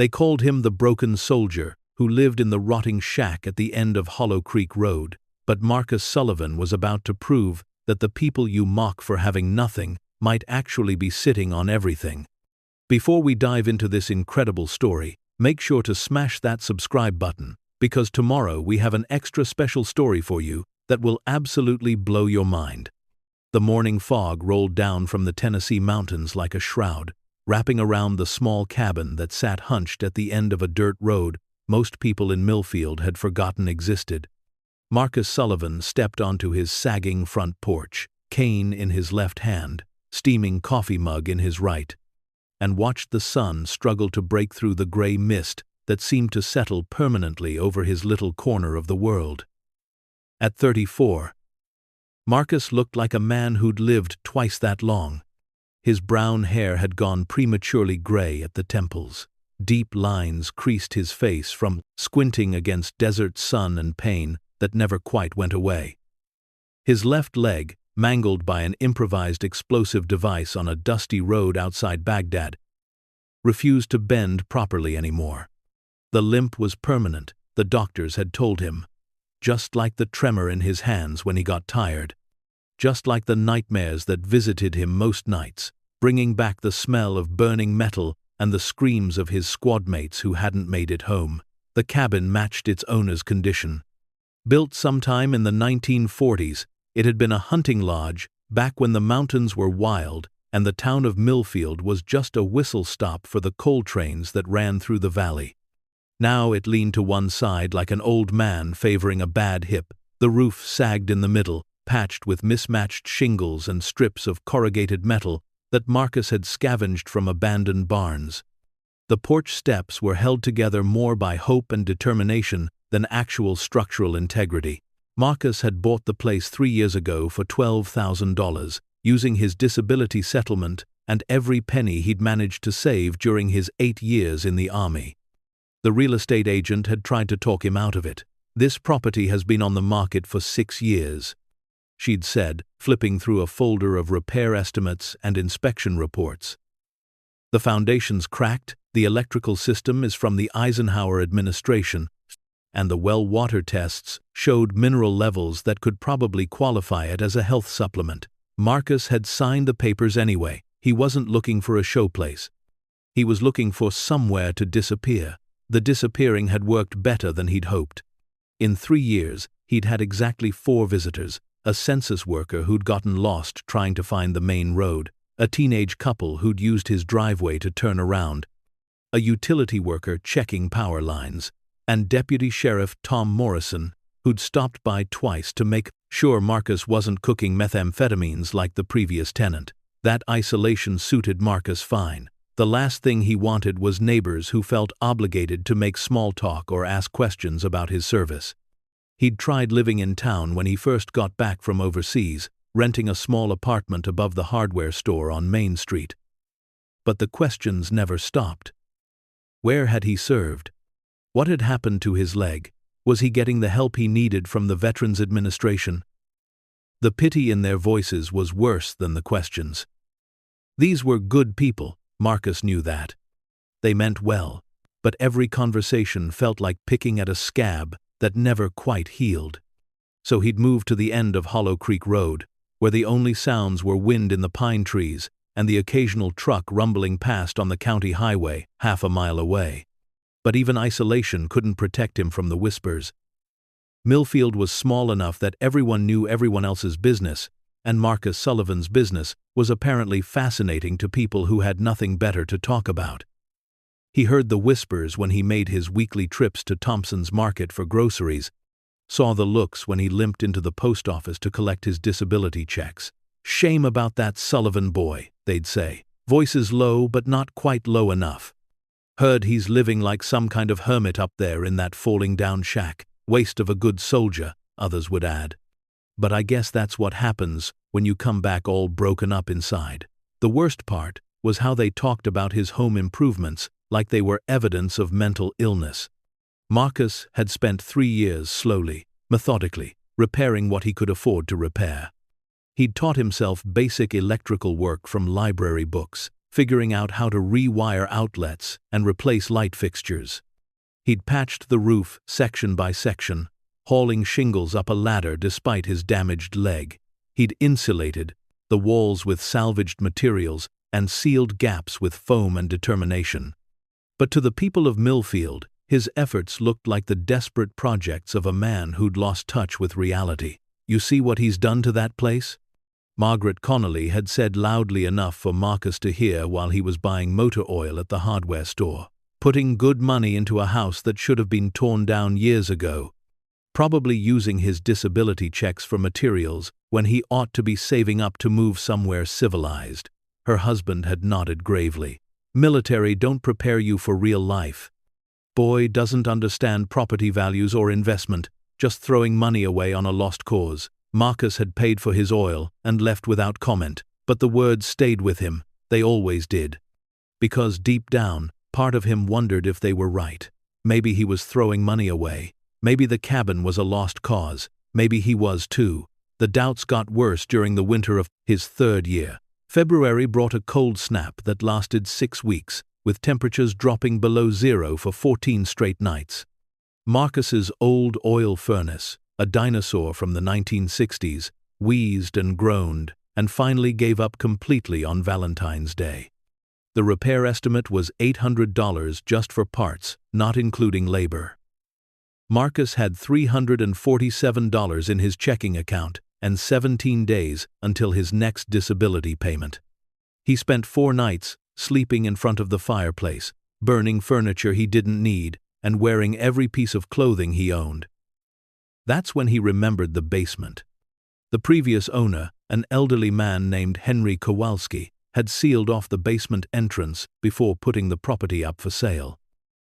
They called him the Broken Soldier, who lived in the rotting shack at the end of Hollow Creek Road. But Marcus Sullivan was about to prove that the people you mock for having nothing might actually be sitting on everything. Before we dive into this incredible story, make sure to smash that subscribe button, because tomorrow we have an extra special story for you that will absolutely blow your mind. The morning fog rolled down from the Tennessee mountains like a shroud, wrapping around the small cabin that sat hunched at the end of a dirt road most people in Millfield had forgotten existed. Marcus Sullivan stepped onto his sagging front porch, cane in his left hand, steaming coffee mug in his right, and watched the sun struggle to break through the gray mist that seemed to settle permanently over his little corner of the world. At 34, Marcus looked like a man who'd lived twice that long. His brown hair had gone prematurely gray at the temples. Deep lines creased his face from squinting against desert sun and pain that never quite went away. His left leg, mangled by an improvised explosive device on a dusty road outside Baghdad, refused to bend properly anymore. The limp was permanent, the doctors had told him, just like the tremor in his hands when he got tired, just like the nightmares that visited him most nights, bringing back the smell of burning metal and the screams of his squadmates who hadn't made it home. The cabin matched its owner's condition. Built sometime in the 1940s, it had been a hunting lodge back when the mountains were wild and the town of Millfield was just a whistle stop for the coal trains that ran through the valley. Now it leaned to one side like an old man favoring a bad hip. The roof sagged in the middle, patched with mismatched shingles and strips of corrugated metal that Marcus had scavenged from abandoned barns. The porch steps were held together more by hope and determination than actual structural integrity. Marcus had bought the place 3 years ago for $12,000, using his disability settlement and every penny he'd managed to save during his 8 years in the Army. The real estate agent had tried to talk him out of it. "This property has been on the market for 6 years. She'd said, flipping through a folder of repair estimates and inspection reports. "The foundation's cracked, the electrical system is from the Eisenhower administration, and the well water tests showed mineral levels that could probably qualify it as a health supplement." Marcus had signed the papers anyway. He wasn't looking for a showplace. He was looking for somewhere to disappear. The disappearing had worked better than he'd hoped. In 3 years, he'd had exactly 4 visitors: a census worker who'd gotten lost trying to find the main road, a teenage couple who'd used his driveway to turn around, a utility worker checking power lines, and Deputy Sheriff Tom Morrison, who'd stopped by twice to make sure Marcus wasn't cooking methamphetamines like the previous tenant. That isolation suited Marcus fine. The last thing he wanted was neighbors who felt obligated to make small talk or ask questions about his service. He'd tried living in town when he first got back from overseas, renting a small apartment above the hardware store on Main Street. But the questions never stopped. Where had he served? What had happened to his leg? Was he getting the help he needed from the Veterans Administration? The pity in their voices was worse than the questions. These were good people, Marcus knew that. They meant well, but every conversation felt like picking at a scab that never quite healed. So he'd moved to the end of Hollow Creek Road, where the only sounds were wind in the pine trees and the occasional truck rumbling past on the county highway half a mile away. But even isolation couldn't protect him from the whispers. Millfield was small enough that everyone knew everyone else's business, and Marcus Sullivan's business was apparently fascinating to people who had nothing better to talk about. He heard the whispers when he made his weekly trips to Thompson's Market for groceries, saw the looks when he limped into the post office to collect his disability checks. "Shame about that Sullivan boy," they'd say, voices low but not quite low enough. "Heard he's living like some kind of hermit up there in that falling-down shack. Waste of a good soldier," others would add. But I guess that's what happens when you come back all broken up inside. The worst part was how they talked about his home improvements like they were evidence of mental illness. Marcus had spent 3 years slowly, methodically, repairing what he could afford to repair. He'd taught himself basic electrical work from library books, figuring out how to rewire outlets and replace light fixtures. He'd patched the roof section by section, hauling shingles up a ladder despite his damaged leg. He'd insulated the walls with salvaged materials and sealed gaps with foam and determination. But to the people of Millfield, his efforts looked like the desperate projects of a man who'd lost touch with reality. "You see what he's done to that place?" Margaret Connolly had said loudly enough for Marcus to hear while he was buying motor oil at the hardware store. Putting good money into a house that should have been torn down years ago. Probably using his disability checks for materials when he ought to be saving up to move somewhere civilized. Her husband had nodded gravely. "Military don't prepare you for real life. Boy doesn't understand property values or investment, just throwing money away on a lost cause." Marcus had paid for his oil and left without comment, but the words stayed with him. They always did. Because deep down, part of him wondered if they were right. Maybe he was throwing money away. Maybe the cabin was a lost cause. Maybe he was too. The doubts got worse during the winter of his third year. February brought a cold snap that lasted 6 weeks, with temperatures dropping below zero for 14 straight nights. Marcus's old oil furnace, a dinosaur from the 1960s, wheezed and groaned, and finally gave up completely on Valentine's Day. The repair estimate was $800 just for parts, not including labor. Marcus had $347 in his checking account and 17 days until his next disability payment. He spent 4 nights sleeping in front of the fireplace, burning furniture he didn't need, and wearing every piece of clothing he owned. That's when he remembered the basement. The previous owner, an elderly man named Henry Kowalski, had sealed off the basement entrance before putting the property up for sale.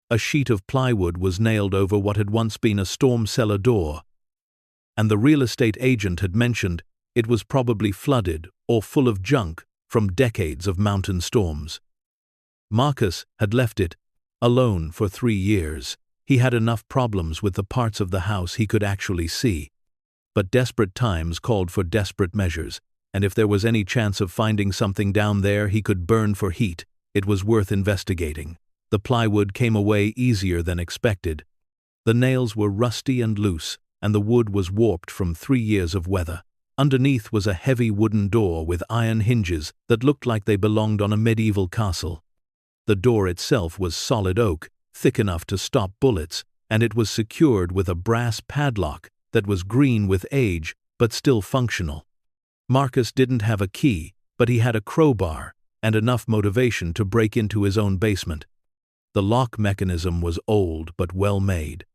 A sheet of plywood was nailed over what had once been a storm cellar door, and the real estate agent had mentioned it was probably flooded or full of junk from decades of mountain storms. Marcus had left it alone for 3 years. He had enough problems with the parts of the house he could actually see. But desperate times called for desperate measures, and if there was any chance of finding something down there he could burn for heat, it was worth investigating. The plywood came away easier than expected. The nails were rusty and loose, and the wood was warped from 3 years of weather. Underneath was a heavy wooden door with iron hinges that looked like they belonged on a medieval castle. The door itself was solid oak, thick enough to stop bullets, and it was secured with a brass padlock that was green with age but still functional. Marcus didn't have a key, but he had a crowbar and enough motivation to break into his own basement. The lock mechanism was old but well made,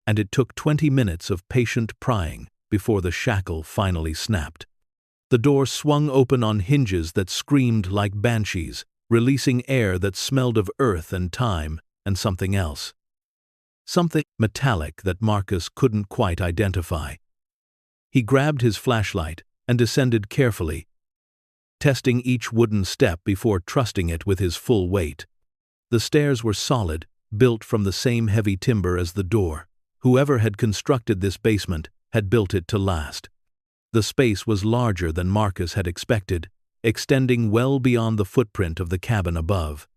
and it took 20 minutes of patient prying before the shackle finally snapped. The door swung open on hinges that screamed like banshees, releasing air that smelled of earth and time and something else. Something metallic that Marcus couldn't quite identify. He grabbed his flashlight and descended carefully, testing each wooden step before trusting it with his full weight. The stairs were solid, built from the same heavy timber as the door. Whoever had constructed this basement had built it to last. The space was larger than Marcus had expected, extending well beyond the footprint of the cabin above.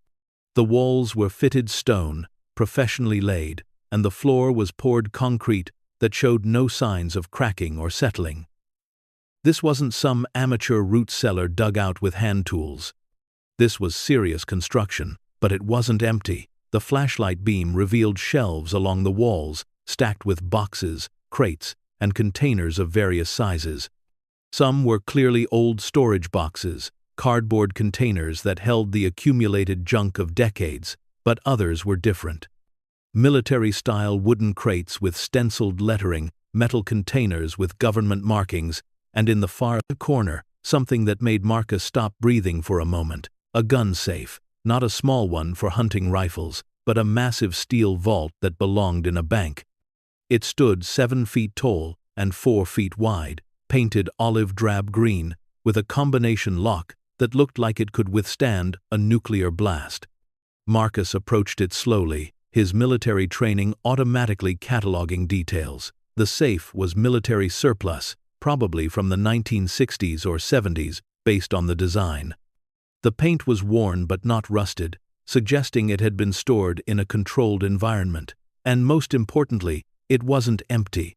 The walls were fitted stone, professionally laid, and the floor was poured concrete that showed no signs of cracking or settling. This wasn't some amateur root cellar dug out with hand tools. This was serious construction, but it wasn't empty. The flashlight beam revealed shelves along the walls, stacked with boxes, crates, and containers of various sizes. Some were clearly old storage boxes, cardboard containers that held the accumulated junk of decades, but others were different. Military-style wooden crates with stenciled lettering, metal containers with government markings, and in the far corner, something that made Marcus stop breathing for a moment, a gun safe, not a small one for hunting rifles, but a massive steel vault that belonged in a bank. It stood 7 feet tall and 4 feet wide, painted olive drab green, with a combination lock that looked like it could withstand a nuclear blast. Marcus approached it slowly, his military training automatically cataloging details. The safe was military surplus, probably from the 1960s or 70s, based on the design. The paint was worn but not rusted, suggesting it had been stored in a controlled environment. And most importantly, it wasn't empty.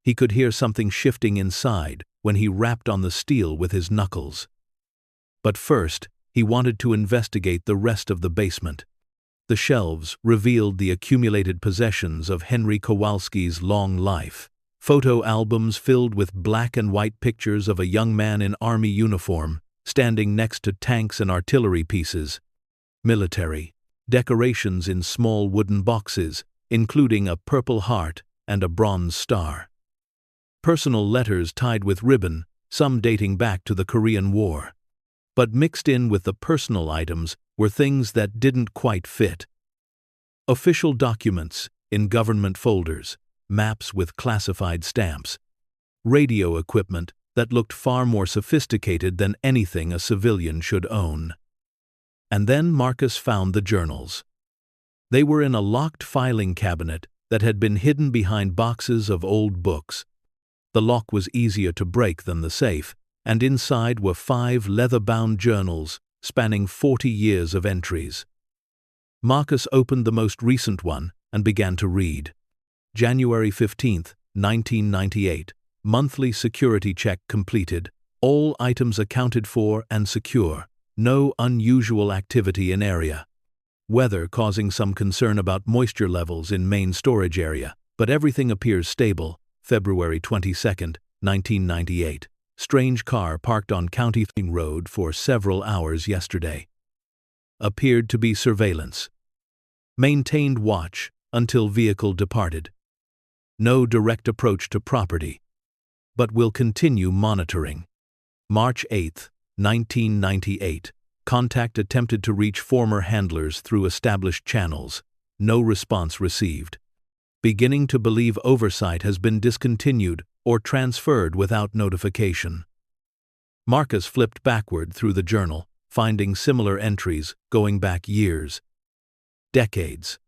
He could hear something shifting inside when he rapped on the steel with his knuckles. But first, he wanted to investigate the rest of the basement. The shelves revealed the accumulated possessions of Henry Kowalski's long life. Photo albums filled with black and white pictures of a young man in army uniform, standing next to tanks and artillery pieces. Military decorations in small wooden boxes, including a Purple Heart and a Bronze Star. Personal letters tied with ribbon, some dating back to the Korean War. But mixed in with the personal items were things that didn't quite fit. Official documents in government folders, maps with classified stamps, radio equipment that looked far more sophisticated than anything a civilian should own. And then Marcus found the journals. They were in a locked filing cabinet that had been hidden behind boxes of old books. The lock was easier to break than the safe, and inside were 5 leather-bound journals spanning 40 years of entries. Marcus opened the most recent one and began to read. January 15, 1998. Monthly security check completed. All items accounted for and secure. No unusual activity in area. Weather causing some concern about moisture levels in main storage area, but everything appears stable. February 22, 1998. Strange car parked on County Road for several hours yesterday. Appeared to be surveillance. Maintained watch until vehicle departed. No direct approach to property, but will continue monitoring. March 8, 1998. Contact attempted to reach former handlers through established channels. No response received. Beginning to believe oversight has been discontinued or transferred without notification. Marcus flipped backward through the journal, finding similar entries going back years. Decades.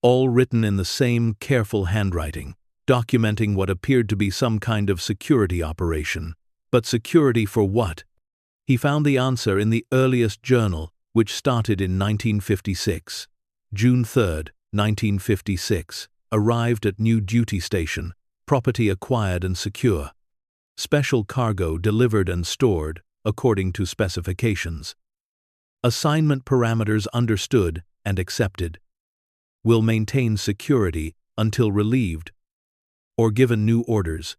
All written in the same careful handwriting, documenting what appeared to be some kind of security operation. But security for what? He found the answer in the earliest journal, which started in 1956. June 3, 1956. Arrived at new duty station. Property acquired and secure. Special cargo delivered and stored, according to specifications. Assignment parameters understood and accepted. Will maintain security until relieved or given new orders.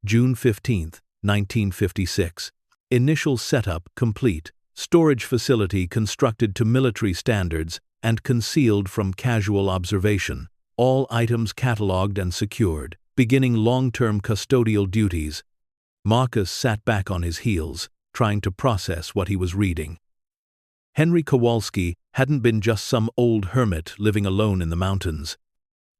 June 15, 1956. Initial setup complete. Storage facility constructed to military standards and concealed from casual observation. All items catalogued and secured. Beginning long-term custodial duties. Marcus sat back on his heels, trying to process what he was reading. Henry Kowalski hadn't been just some old hermit living alone in the mountains.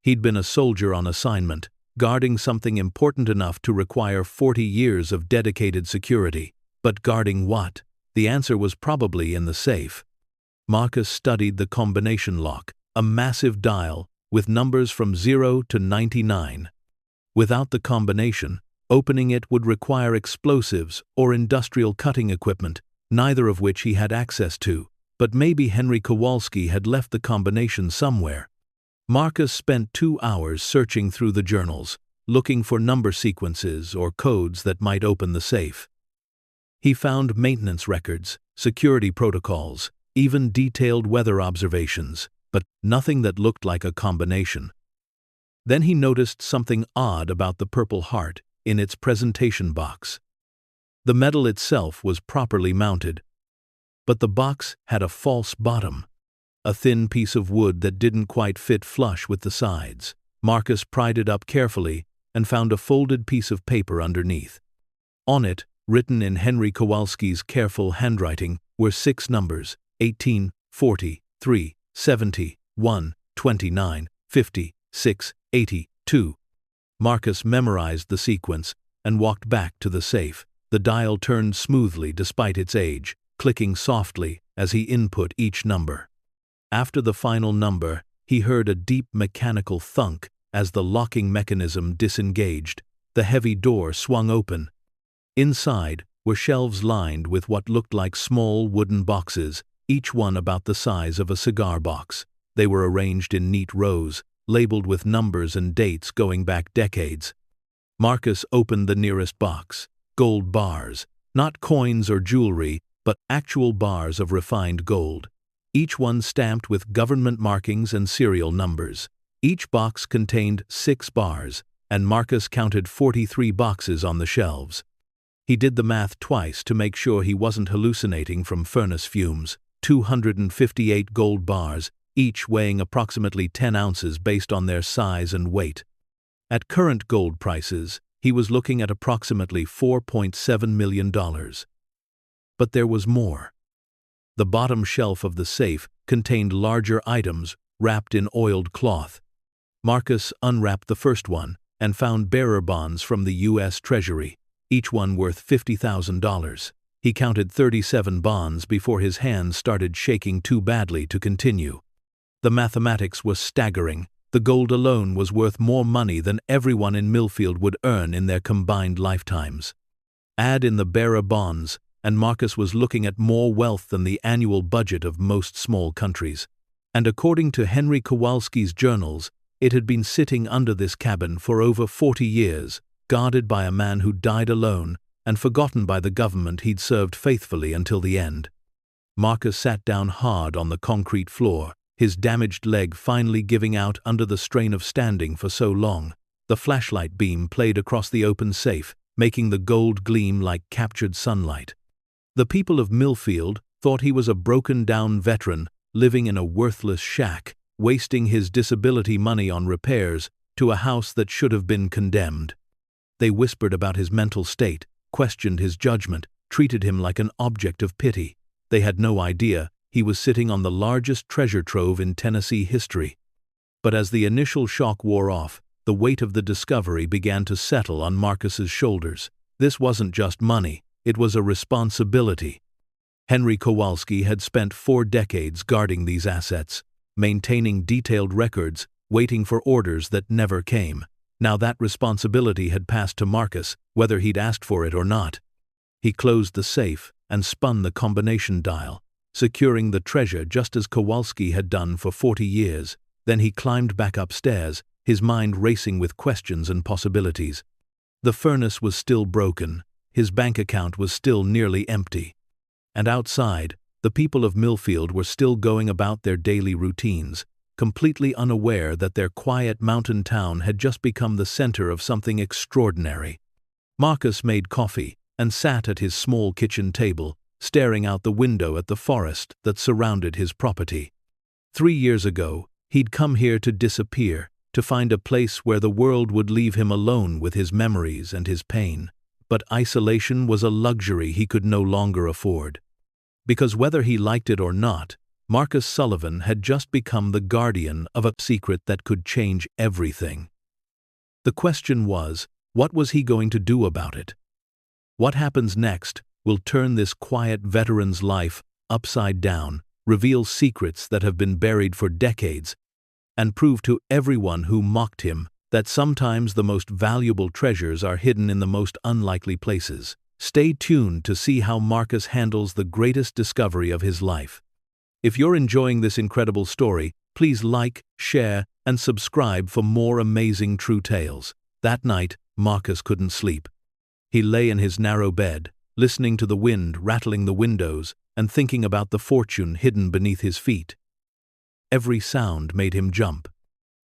He'd been a soldier on assignment, guarding something important enough to require 40 years of dedicated security. But guarding what? The answer was probably in the safe. Marcus studied the combination lock, a massive dial with numbers from 0 to 99. Without the combination, opening it would require explosives or industrial cutting equipment, neither of which he had access to. But maybe Henry Kowalski had left the combination somewhere. Marcus spent 2 hours searching through the journals, looking for number sequences or codes that might open the safe. He found maintenance records, security protocols, even detailed weather observations, but nothing that looked like a combination. Then he noticed something odd about the Purple Heart in its presentation box. The metal itself was properly mounted, but the box had a false bottom, a thin piece of wood that didn't quite fit flush with the sides. Marcus pried it up carefully and found a folded piece of paper underneath. On it, written in Henry Kowalski's careful handwriting, were 6 numbers: 18, 40, 3, 70, 1, 29, 50, 6, 80, 2. Marcus memorized the sequence and walked back to the safe. The dial turned smoothly despite its age, clicking softly as he input each number. After the final number, he heard a deep mechanical thunk as the locking mechanism disengaged. The heavy door swung open. Inside were shelves lined with what looked like small wooden boxes, each one about the size of a cigar box. They were arranged in neat rows, labeled with numbers and dates going back decades. Marcus opened the nearest box. Gold bars. Not coins or jewelry, but actual bars of refined gold. Each one stamped with government markings and serial numbers. Each box contained 6 bars, and Marcus counted 43 boxes on the shelves. He did the math twice to make sure he wasn't hallucinating from furnace fumes. 258 gold bars, each weighing approximately 10 ounces based on their size and weight. At current gold prices, he was looking at approximately $4.7 million. But there was more. The bottom shelf of the safe contained larger items wrapped in oiled cloth. Marcus unwrapped the first one and found bearer bonds from the U.S. Treasury, each one worth $50,000. He counted 37 bonds before his hands started shaking too badly to continue. The mathematics was staggering. The gold alone was worth more money than everyone in Millfield would earn in their combined lifetimes. Add in the bearer bonds, and Marcus was looking at more wealth than the annual budget of most small countries. And according to Henry Kowalski's journals, it had been sitting under this cabin for over 40 years, guarded by a man who died alone and forgotten by the government he'd served faithfully until the end. Marcus sat down hard on the concrete floor, his damaged leg finally giving out under the strain of standing for so long. The flashlight beam played across the open safe, making the gold gleam like captured sunlight. The people of Millfield thought he was a broken-down veteran living in a worthless shack, wasting his disability money on repairs to a house that should have been condemned. They whispered about his mental state, questioned his judgment, treated him like an object of pity. They had no idea he was sitting on the largest treasure trove in Tennessee history. But as the initial shock wore off, the weight of the discovery began to settle on Marcus's shoulders. This wasn't just money, it was a responsibility. Henry Kowalski had spent 4 decades guarding these assets, maintaining detailed records, waiting for orders that never came. Now that responsibility had passed to Marcus, whether he'd asked for it or not. He closed the safe and spun the combination dial, securing the treasure just as Kowalski had done for 40 years. Then he climbed back upstairs, his mind racing with questions and possibilities. The furnace was still broken, his bank account was still nearly empty. And outside, the people of Millfield were still going about their daily routines, completely unaware that their quiet mountain town had just become the center of something extraordinary. Marcus made coffee and sat at his small kitchen table, staring out the window at the forest that surrounded his property. 3 years ago, he'd come here to disappear, to find a place where the world would leave him alone with his memories and his pain. But isolation was a luxury he could no longer afford. Because whether he liked it or not, Marcus Sullivan had just become the guardian of a secret that could change everything. The question was, what was he going to do about it? What happens next will turn this quiet veteran's life upside down, reveal secrets that have been buried for decades, and prove to everyone who mocked him that sometimes the most valuable treasures are hidden in the most unlikely places. Stay tuned to see how Marcus handles the greatest discovery of his life. If you're enjoying this incredible story, please like, share, and subscribe for more amazing true tales. That night, Marcus couldn't sleep. He lay in his narrow bed, listening to the wind rattling the windows and thinking about the fortune hidden beneath his feet. Every sound made him jump.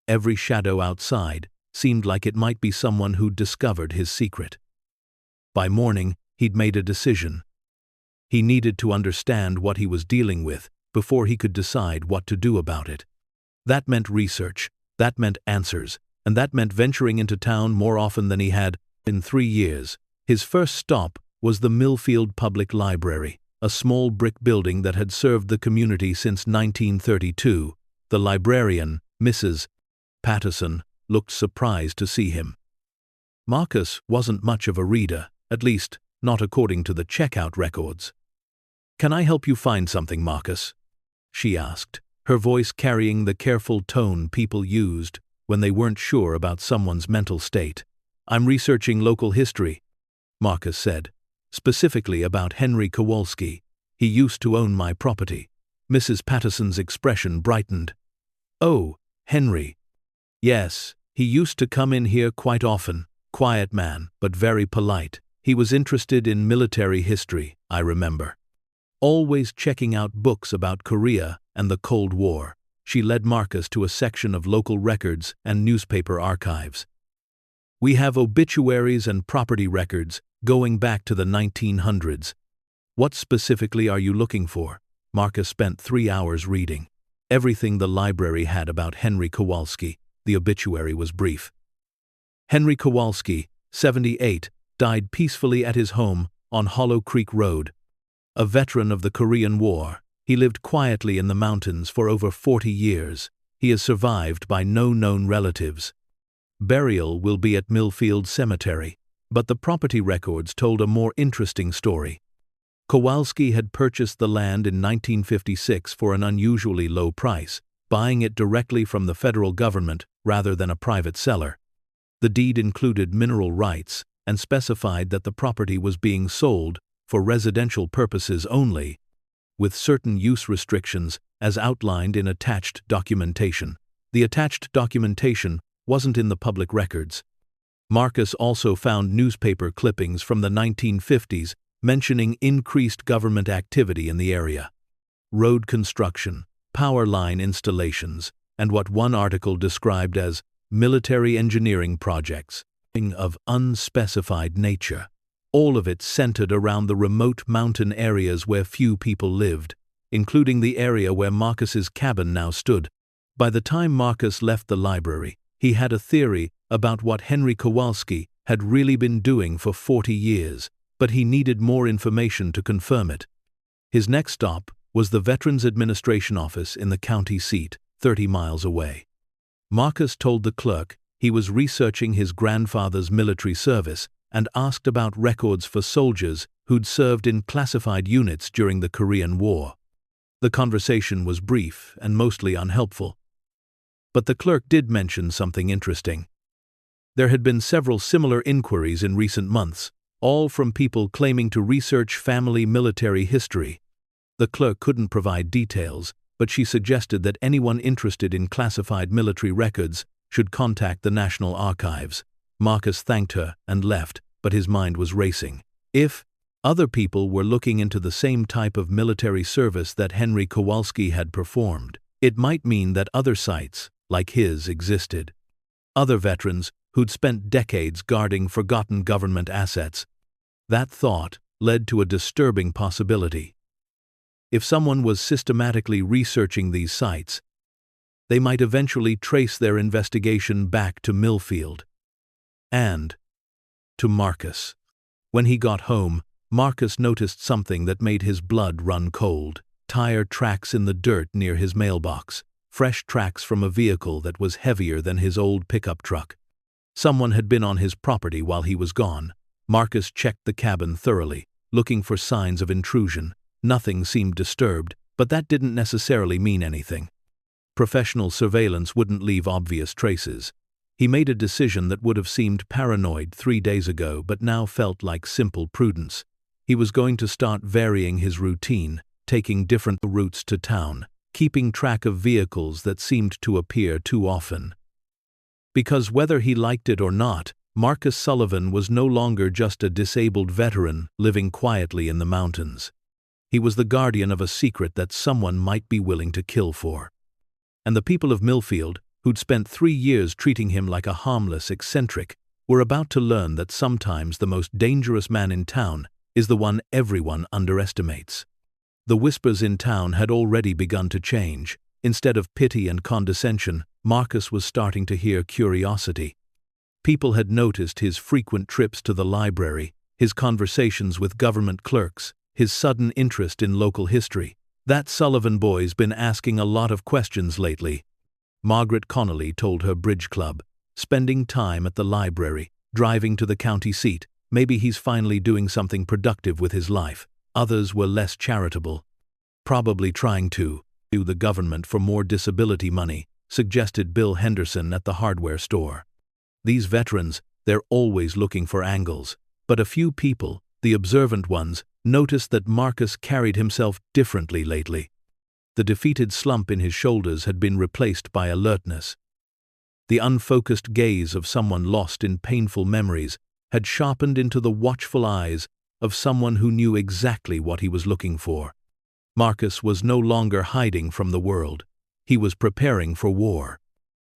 Every shadow outside seemed like it might be someone who'd discovered his secret. By morning, he'd made a decision. He needed to understand what he was dealing with before he could decide what to do about it. That meant research, that meant answers, and that meant venturing into town more often than he had in 3 years. His first stop was the Millfield Public Library, a small brick building that had served the community since 1932. The librarian, Mrs. Patterson, looked surprised to see him. Marcus wasn't much of a reader, at least not according to the checkout records. "Can I help you find something, Marcus?" she asked, her voice carrying the careful tone people used when they weren't sure about someone's mental state. "I'm researching local history," Marcus said. specifically about Henry Kowalski. He used to own my property. Mrs. Patterson's expression brightened. Oh, Henry. Yes, he used to come in here quite often. Quiet man, but very polite. He was interested in military history, I remember. Always checking out books about Korea and the Cold War. She led Marcus to a section of local records and newspaper archives. We have obituaries and property records going back to the 1900s. What specifically are you looking for? Marcus spent 3 hours reading everything the library had about Henry Kowalski. The obituary was brief. Henry Kowalski, 78, died peacefully at his home on Hollow Creek Road. A veteran of the Korean War, he lived quietly in the mountains for over 40 years. He is survived by no known relatives. Burial will be at Millfield Cemetery, but the property records told a more interesting story. Kowalski had purchased the land in 1956 for an unusually low price, buying it directly from the federal government rather than a private seller. The deed included mineral rights and specified that the property was being sold for residential purposes only, with certain use restrictions as outlined in attached documentation. The attached documentation wasn't in the public records. Marcus also found newspaper clippings from the 1950s mentioning increased government activity in the area. Road construction, power line installations, and what one article described as military engineering projects of unspecified nature. All of it centered around the remote mountain areas where few people lived, including the area where Marcus's cabin now stood. By the time Marcus left the library, he had a theory about what Henry Kowalski had really been doing for 40 years, but he needed more information to confirm it. His next stop was the Veterans Administration office in the county seat, 30 miles away. Marcus told the clerk he was researching his grandfather's military service and asked about records for soldiers who'd served in classified units during the Korean War. The conversation was brief and mostly unhelpful. But the clerk did mention something interesting. There had been several similar inquiries in recent months, all from people claiming to research family military history. The clerk couldn't provide details, but she suggested that anyone interested in classified military records should contact the National Archives. Marcus thanked her and left, but his mind was racing. If other people were looking into the same type of military service that Henry Kowalski had performed, it might mean that other sites, like his, existed. Other veterans who'd spent decades guarding forgotten government assets. That thought led to a disturbing possibility. If someone was systematically researching these sites, they might eventually trace their investigation back to Millfield. And to Marcus. When he got home, Marcus noticed something that made his blood run cold. Tire tracks in the dirt near his mailbox. Fresh tracks from a vehicle that was heavier than his old pickup truck. Someone had been on his property while he was gone. Marcus checked the cabin thoroughly, looking for signs of intrusion. Nothing seemed disturbed, but that didn't necessarily mean anything. Professional surveillance wouldn't leave obvious traces. He made a decision that would have seemed paranoid 3 days ago but now felt like simple prudence. He was going to start varying his routine, taking different routes to town, keeping track of vehicles that seemed to appear too often. Because whether he liked it or not, Marcus Sullivan was no longer just a disabled veteran living quietly in the mountains. He was the guardian of a secret that someone might be willing to kill for. And the people of Millfield, who'd spent 3 years treating him like a harmless eccentric, were about to learn that sometimes the most dangerous man in town is the one everyone underestimates. The whispers in town had already begun to change. Instead of pity and condescension, Marcus was starting to hear curiosity. People had noticed his frequent trips to the library, his conversations with government clerks, his sudden interest in local history. That Sullivan boy's been asking a lot of questions lately. Margaret Connolly told her bridge club, spending time at the library, driving to the county seat. Maybe he's finally doing something productive with his life. Others were less charitable. Probably trying to sue the government for more disability money, suggested Bill Henderson at the hardware store. These veterans, they're always looking for angles, but a few people, the observant ones, noticed that Marcus carried himself differently lately. The defeated slump in his shoulders had been replaced by alertness. The unfocused gaze of someone lost in painful memories had sharpened into the watchful eyes of someone who knew exactly what he was looking for. Marcus was no longer hiding from the world. He was preparing for war.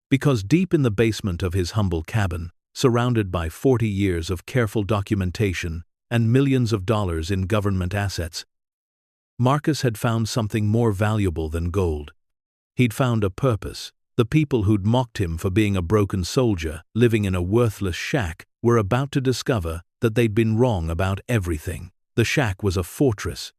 Because deep in the basement of his humble cabin, surrounded by 40 years of careful documentation and millions of dollars in government assets, Marcus had found something more valuable than gold. He'd found a purpose. The people who'd mocked him for being a broken soldier living in a worthless shack were about to discover that they'd been wrong about everything. The shack was a fortress.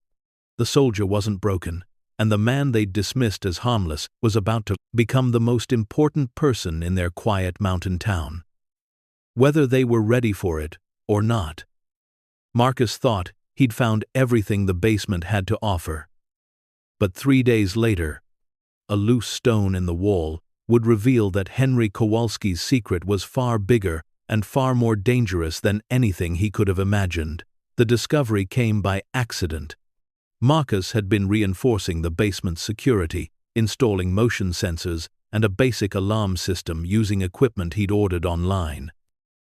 The soldier wasn't broken, and the man they'd dismissed as harmless was about to become the most important person in their quiet mountain town. Whether they were ready for it or not, Marcus thought he'd found everything the basement had to offer. But 3 days later, a loose stone in the wall would reveal that Henry Kowalski's secret was far bigger and far more dangerous than anything he could have imagined. The discovery came by accident. Marcus had been reinforcing the basement's security, installing motion sensors and a basic alarm system using equipment he'd ordered online.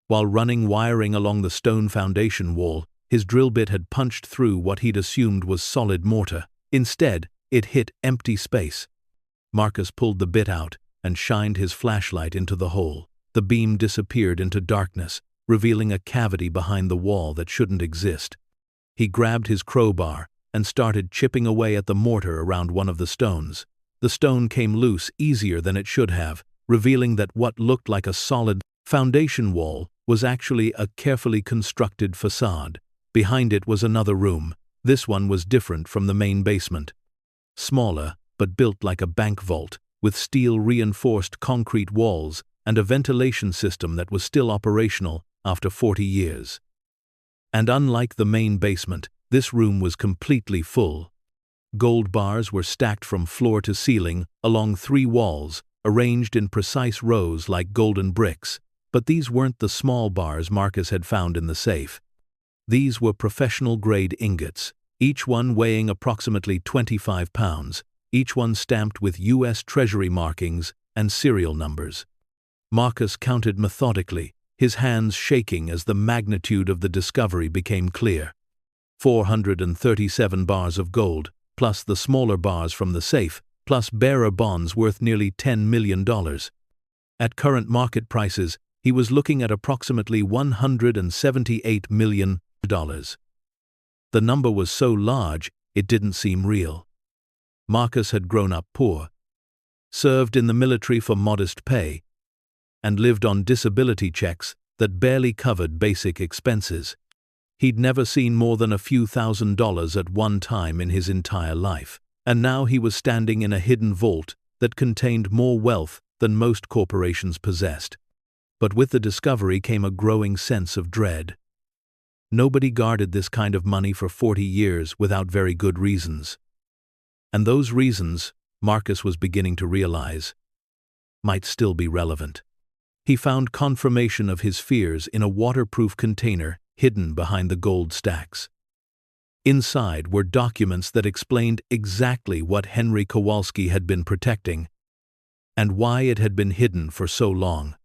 While running wiring along the stone foundation wall, his drill bit had punched through what he'd assumed was solid mortar. Instead, it hit empty space. Marcus pulled the bit out and shined his flashlight into the hole. The beam disappeared into darkness, revealing a cavity behind the wall that shouldn't exist. He grabbed his crowbar and started chipping away at the mortar around one of the stones. The stone came loose easier than it should have, revealing that what looked like a solid foundation wall was actually a carefully constructed facade. Behind it was another room. This one was different from the main basement. Smaller, but built like a bank vault, with steel-reinforced concrete walls and a ventilation system that was still operational after 40 years. And unlike the main basement, this room was completely full. Gold bars were stacked from floor to ceiling along 3 walls, arranged in precise rows like golden bricks. But these weren't the small bars Marcus had found in the safe. These were professional-grade ingots, each one weighing approximately 25 pounds, each one stamped with U.S. Treasury markings and serial numbers. Marcus counted methodically, his hands shaking as the magnitude of the discovery became clear. 437 bars of gold, plus the smaller bars from the safe, plus bearer bonds worth nearly $10 million. At current market prices, he was looking at approximately $178 million. The number was so large, it didn't seem real. Marcus had grown up poor, served in the military for modest pay, and lived on disability checks that barely covered basic expenses. He'd never seen more than a few $1,000s at one time in his entire life, and now he was standing in a hidden vault that contained more wealth than most corporations possessed. But with the discovery came a growing sense of dread. Nobody guarded this kind of money for 40 years without very good reasons. And those reasons, Marcus was beginning to realize, might still be relevant. He found confirmation of his fears in a waterproof container hidden behind the gold stacks. Inside were documents that explained exactly what Henry Kowalski had been protecting and why it had been hidden for so long.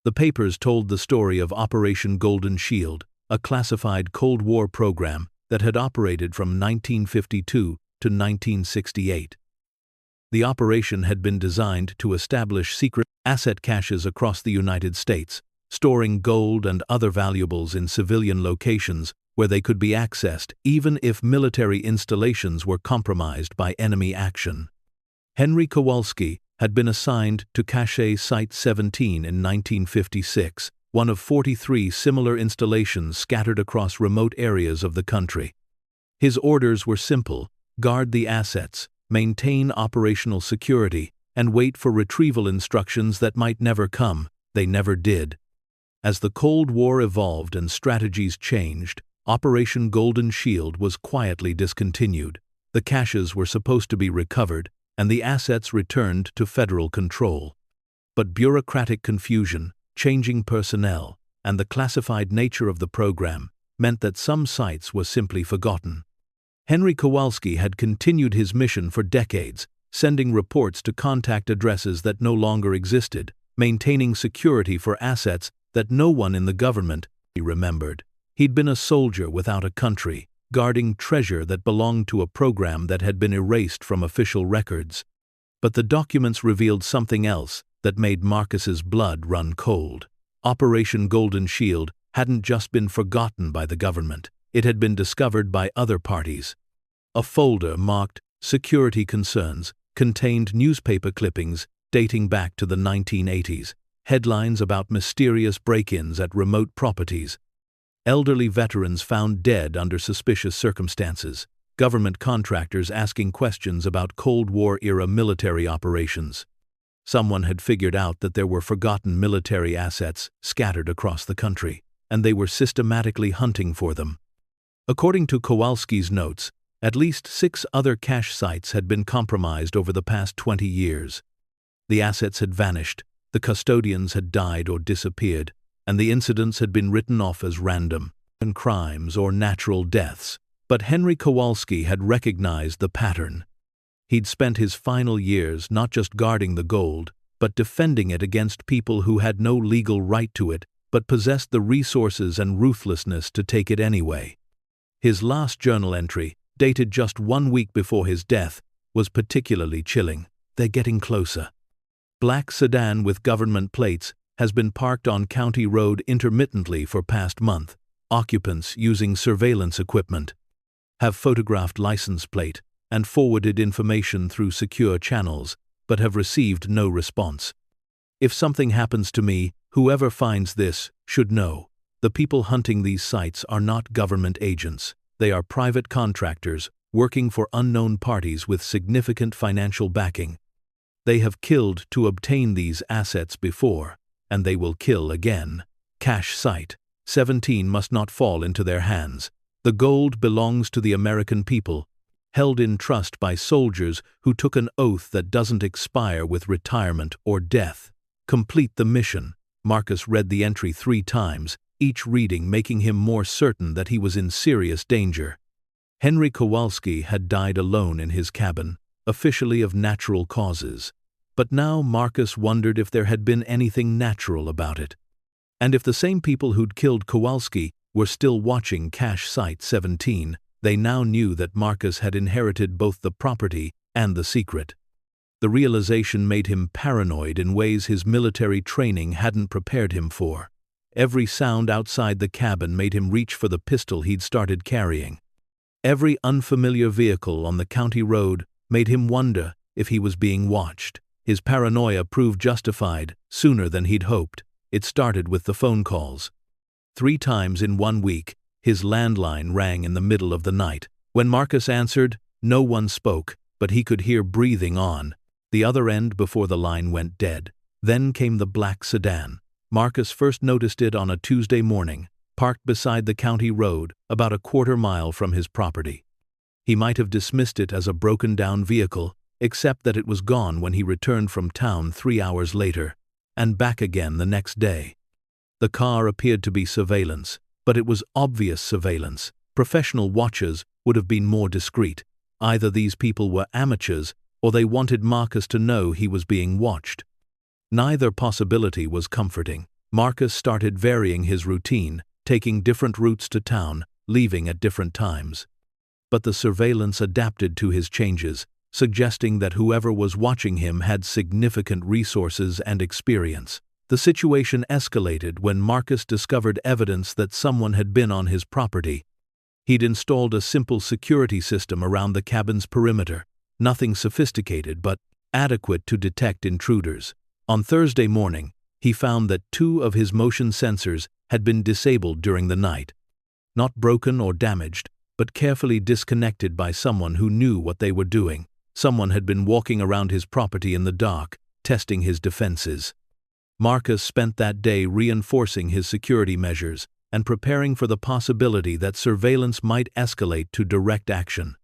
The papers told the story of Operation Golden Shield, a classified Cold War program that had operated from 1952 to 1968. The operation had been designed to establish secret asset caches across the United States, storing gold and other valuables in civilian locations where they could be accessed even if military installations were compromised by enemy action. Henry Kowalski had been assigned to Cache Site 17 in 1956, one of 43 similar installations scattered across remote areas of the country. His orders were simple: guard the assets, maintain operational security, and wait for retrieval instructions that might never come. They never did. As the Cold War evolved and strategies changed, Operation Golden Shield was quietly discontinued. The caches were supposed to be recovered, and the assets returned to federal control. But bureaucratic confusion, changing personnel, and the classified nature of the program meant that some sites were simply forgotten. Henry Kowalski had continued his mission for decades, sending reports to contact addresses that no longer existed, maintaining security for assets that no one in the government remembered. He'd been a soldier without a country, guarding treasure that belonged to a program that had been erased from official records. But the documents revealed something else that made Marcus's blood run cold. Operation Golden Shield hadn't just been forgotten by the government, it had been discovered by other parties. A folder marked "Security Concerns" contained newspaper clippings dating back to the 1980s, headlines about mysterious break-ins at remote properties, elderly veterans found dead under suspicious circumstances, government contractors asking questions about Cold War-era military operations. Someone had figured out that there were forgotten military assets scattered across the country, and they were systematically hunting for them. According to Kowalski's notes, at least 6 other cache sites had been compromised over the past 20 years. The assets had vanished, the custodians had died or disappeared, and the incidents had been written off as random crimes or natural deaths. But Henry Kowalski had recognized the pattern. He'd spent his final years not just guarding the gold, but defending it against people who had no legal right to it, but possessed the resources and ruthlessness to take it anyway. His last journal entry, dated just 1 week before his death, was particularly chilling. "They're getting closer. Black sedan with government plates has been parked on County Road intermittently for past month. Occupants using surveillance equipment have photographed license plate and forwarded information through secure channels, but have received no response. If something happens to me, whoever finds this should know. The people hunting these sites are not government agents. They are private contractors working for unknown parties with significant financial backing. They have killed to obtain these assets before, and they will kill again. Cache Site 17 must not fall into their hands. The gold belongs to the American people, held in trust by soldiers who took an oath that doesn't expire with retirement or death. Complete the mission." Marcus read the entry 3 times, each reading making him more certain that he was in serious danger. Henry Kowalski had died alone in his cabin, officially of natural causes. But now Marcus wondered if there had been anything natural about it. And if the same people who'd killed Kowalski were still watching Cache Site 17, they now knew that Marcus had inherited both the property and the secret. The realization made him paranoid in ways his military training hadn't prepared him for. Every sound outside the cabin made him reach for the pistol he'd started carrying. Every unfamiliar vehicle on the county road made him wonder if he was being watched. His paranoia proved justified sooner than he'd hoped. It started with the phone calls. 3 times in 1 week, his landline rang in the middle of the night. When Marcus answered, no one spoke, but he could hear breathing on the other end before the line went dead. Then came the black sedan. Marcus first noticed it on a Tuesday morning, parked beside the county road, about a quarter-mile from his property. He might have dismissed it as a broken-down vehicle, except that it was gone when he returned from town 3 hours later, and back again the next day. The car appeared to be surveillance, but it was obvious surveillance. Professional watchers would have been more discreet. Either these people were amateurs, or they wanted Marcus to know he was being watched. Neither possibility was comforting. Marcus started varying his routine, taking different routes to town, leaving at different times. But the surveillance adapted to his changes, suggesting that whoever was watching him had significant resources and experience. The situation escalated when Marcus discovered evidence that someone had been on his property. He'd installed a simple security system around the cabin's perimeter, nothing sophisticated but adequate to detect intruders. On Thursday morning, he found that 2 of his motion sensors had been disabled during the night. Not broken or damaged, but carefully disconnected by someone who knew what they were doing. Someone had been walking around his property in the dark, testing his defenses. Marcus spent that day reinforcing his security measures and preparing for the possibility that surveillance might escalate to direct action.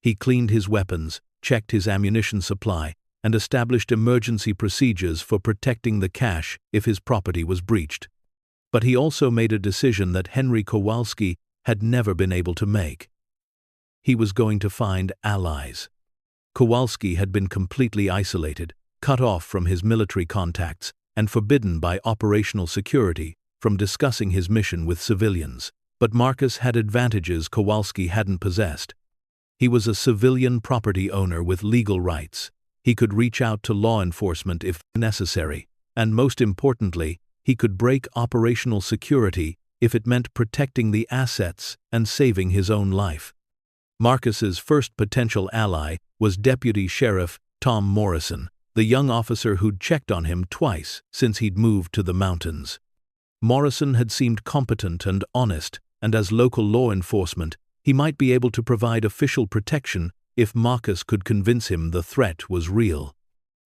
He cleaned his weapons, checked his ammunition supply, and established emergency procedures for protecting the cache if his property was breached. But he also made a decision that Henry Kowalski had never been able to make. He was going to find allies. Kowalski had been completely isolated, cut off from his military contacts, and forbidden by operational security from discussing his mission with civilians. But Marcus had advantages Kowalski hadn't possessed. He was a civilian property owner with legal rights. He could reach out to law enforcement if necessary, and most importantly, he could break operational security if it meant protecting the assets and saving his own life. Marcus's first potential ally was Deputy Sheriff Tom Morrison, the young officer who'd checked on him twice since he'd moved to the mountains. Morrison had seemed competent and honest, and as local law enforcement, he might be able to provide official protection if Marcus could convince him the threat was real.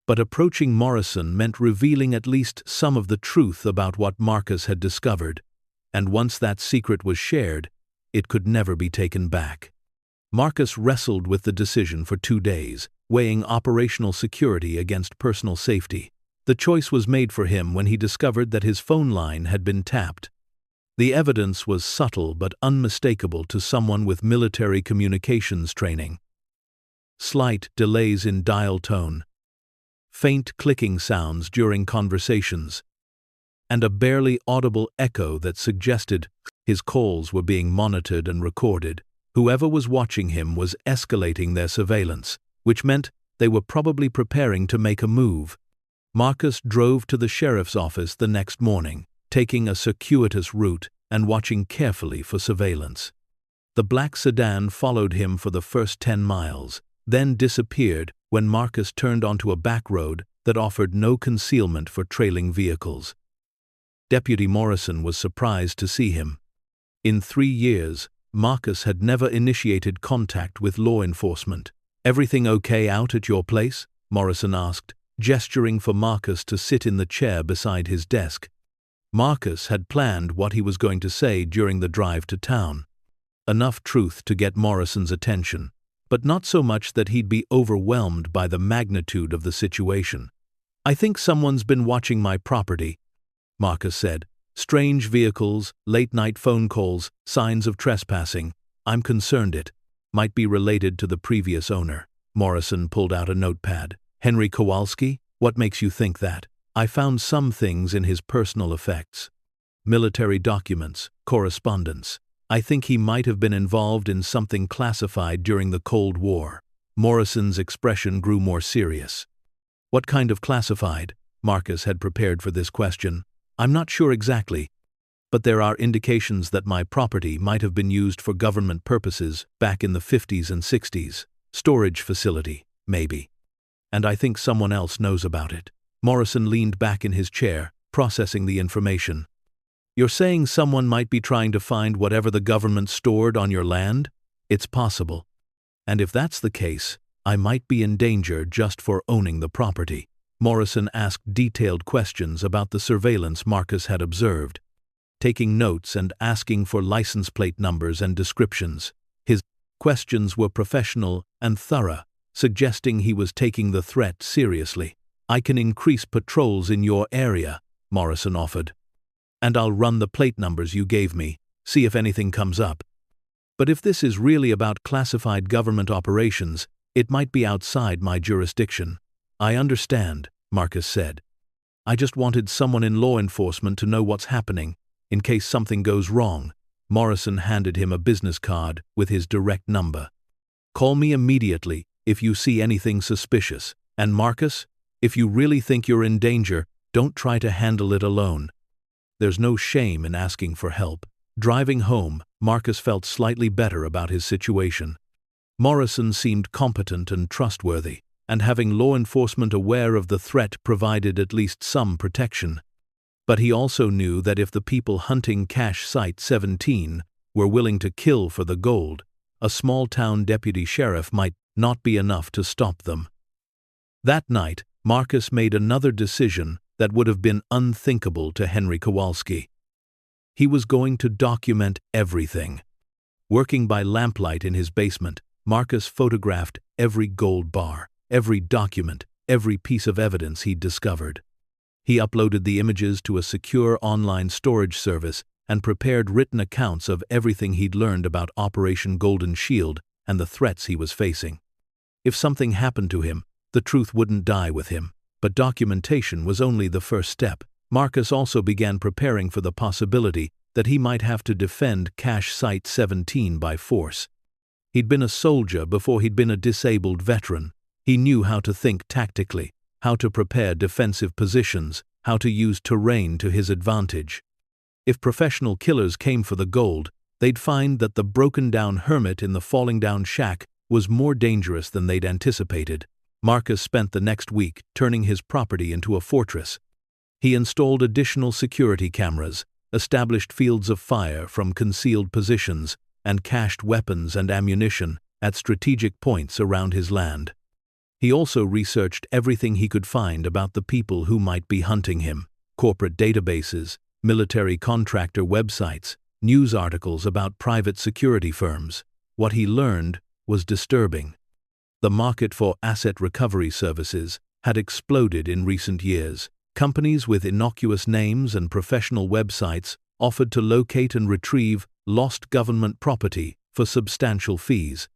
But approaching Morrison meant revealing at least some of the truth about what Marcus had discovered, and once that secret was shared, it could never be taken back. Marcus wrestled with the decision for 2 days, weighing operational security against personal safety. The choice was made for him when he discovered that his phone line had been tapped. The evidence was subtle but unmistakable to someone with military communications training. Slight delays in dial tone, faint clicking sounds during conversations, and a barely audible echo that suggested his calls were being monitored and recorded. Whoever was watching him was escalating their surveillance, which meant they were probably preparing to make a move. Marcus drove to the sheriff's office the next morning, taking a circuitous route and watching carefully for surveillance. The black sedan followed him for the first 10 miles, then disappeared when Marcus turned onto a back road that offered no concealment for trailing vehicles. Deputy Morrison was surprised to see him. In 3 years, Marcus had never initiated contact with law enforcement. "Everything okay out at your place?" Morrison asked, gesturing for Marcus to sit in the chair beside his desk. Marcus had planned what he was going to say during the drive to town. Enough truth to get Morrison's attention, but not so much that he'd be overwhelmed by the magnitude of the situation. "I think someone's been watching my property," Marcus said. "Strange vehicles, late-night phone calls, signs of trespassing. I'm concerned it might be related to the previous owner." Morrison pulled out a notepad. "Henry Kowalski? What makes you think that?" "I found some things in his personal effects. Military documents, correspondence. I think he might have been involved in something classified during the Cold War." Morrison's expression grew more serious. "What kind of classified?" Marcus had prepared for this question. "I'm not sure exactly, but there are indications that my property might have been used for government purposes back in the 50s and 60s. Storage facility, maybe. And I think someone else knows about it." Morrison leaned back in his chair, processing the information. "You're saying someone might be trying to find whatever the government stored on your land?" "It's possible. And if that's the case, I might be in danger just for owning the property." Morrison asked detailed questions about the surveillance Marcus had observed, taking notes and asking for license plate numbers and descriptions. His questions were professional and thorough, suggesting he was taking the threat seriously. "I can increase patrols in your area," Morrison offered. "And I'll run the plate numbers you gave me, see if anything comes up. But if this is really about classified government operations, it might be outside my jurisdiction." "I understand," Marcus said. "I just wanted someone in law enforcement to know what's happening, in case something goes wrong." Morrison handed him a business card with his direct number. "Call me immediately if you see anything suspicious. And Marcus, if you really think you're in danger, don't try to handle it alone. There's no shame in asking for help." Driving home, Marcus felt slightly better about his situation. Morrison seemed competent and trustworthy, and having law enforcement aware of the threat provided at least some protection. But he also knew that if the people hunting Cache Site 17 were willing to kill for the gold, a small-town deputy sheriff might not be enough to stop them. That night, Marcus made another decision that would have been unthinkable to Henry Kowalski. He was going to document everything. Working by lamplight in his basement, Marcus photographed every gold bar, every document, every piece of evidence he'd discovered. He uploaded the images to a secure online storage service and prepared written accounts of everything he'd learned about Operation Golden Shield and the threats he was facing. If something happened to him, the truth wouldn't die with him. But documentation was only the first step. Marcus also began preparing for the possibility that he might have to defend Cache Site 17 by force. He'd been a soldier before he'd been a disabled veteran. He knew how to think tactically, how to prepare defensive positions, how to use terrain to his advantage. If professional killers came for the gold, they'd find that the broken-down hermit in the falling-down shack was more dangerous than they'd anticipated. Marcus spent the next week turning his property into a fortress. He installed additional security cameras, established fields of fire from concealed positions, and cached weapons and ammunition at strategic points around his land. He also researched everything he could find about the people who might be hunting him: corporate databases, military contractor websites, news articles about private security firms. What he learned was disturbing. The market for asset recovery services had exploded in recent years. Companies with innocuous names and professional websites offered to locate and retrieve lost government property for substantial fees.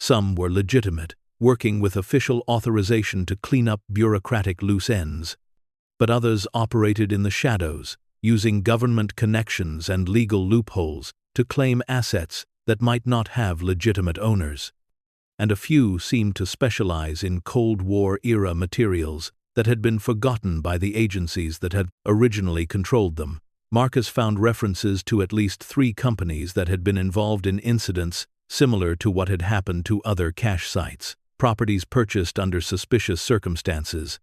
Some were legitimate, working with official authorization to clean up bureaucratic loose ends. But others operated in the shadows, using government connections and legal loopholes to claim assets that might not have legitimate owners. And a few seemed to specialize in Cold War-era materials that had been forgotten by the agencies that had originally controlled them. Marcus found references to at least 3 companies that had been involved in incidents similar to what had happened to other cache sites. Properties purchased under suspicious circumstances.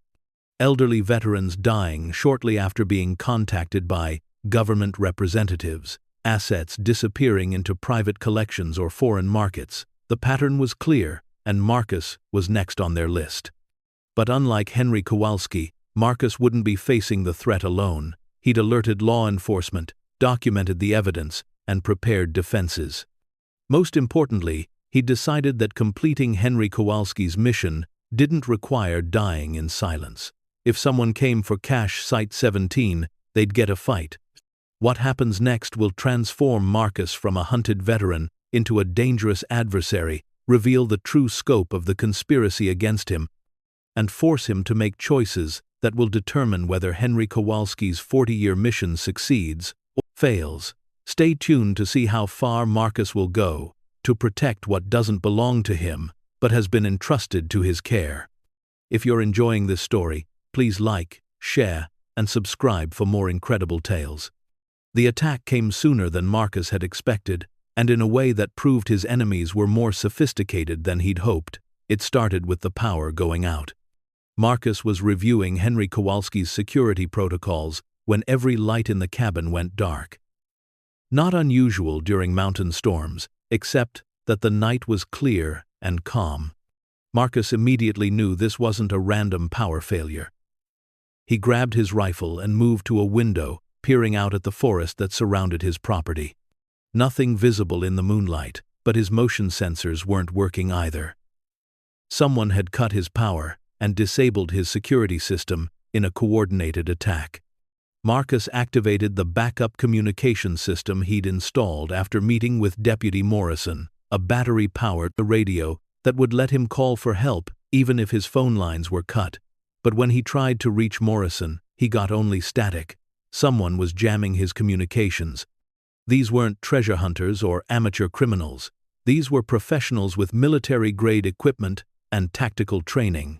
Elderly veterans dying shortly after being contacted by government representatives. Assets disappearing into private collections or foreign markets. The pattern was clear, and Marcus was next on their list. But unlike Henry Kowalski, Marcus wouldn't be facing the threat alone. He'd alerted law enforcement, documented the evidence, and prepared defenses. Most importantly, he decided that completing Henry Kowalski's mission didn't require dying in silence. If someone came for Cache Site 17, they'd get a fight. What happens next will transform Marcus from a hunted veteran into a dangerous adversary, reveal the true scope of the conspiracy against him, and force him to make choices that will determine whether Henry Kowalski's 40-year mission succeeds or fails. Stay tuned to see how far Marcus will go to protect what doesn't belong to him but has been entrusted to his care. If you're enjoying this story, please like, share, and subscribe for more incredible tales. The attack came sooner than Marcus had expected, and in a way that proved his enemies were more sophisticated than he'd hoped. It started with the power going out. Marcus was reviewing Henry Kowalski's security protocols when every light in the cabin went dark. Not unusual during mountain storms, except that the night was clear and calm. Marcus immediately knew this wasn't a random power failure. He grabbed his rifle and moved to a window, peering out at the forest that surrounded his property. Nothing visible in the moonlight, but his motion sensors weren't working either. Someone had cut his power and disabled his security system in a coordinated attack. Marcus activated the backup communication system he'd installed after meeting with Deputy Morrison, a battery-powered radio that would let him call for help even if his phone lines were cut. But when he tried to reach Morrison, he got only static. Someone was jamming his communications. These weren't treasure hunters or amateur criminals. These were professionals with military-grade equipment and tactical training.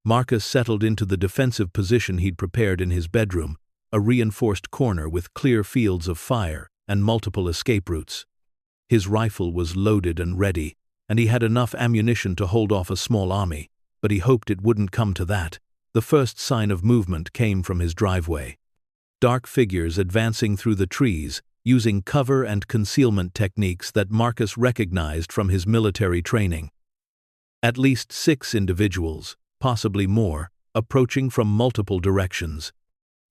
Marcus settled into the defensive position he'd prepared in his bedroom, a reinforced corner with clear fields of fire and multiple escape routes. His rifle was loaded and ready, and he had enough ammunition to hold off a small army, but he hoped it wouldn't come to that. The first sign of movement came from his driveway. Dark figures advancing through the trees, using cover and concealment techniques that Marcus recognized from his military training. At least 6 individuals, possibly more, approaching from multiple directions.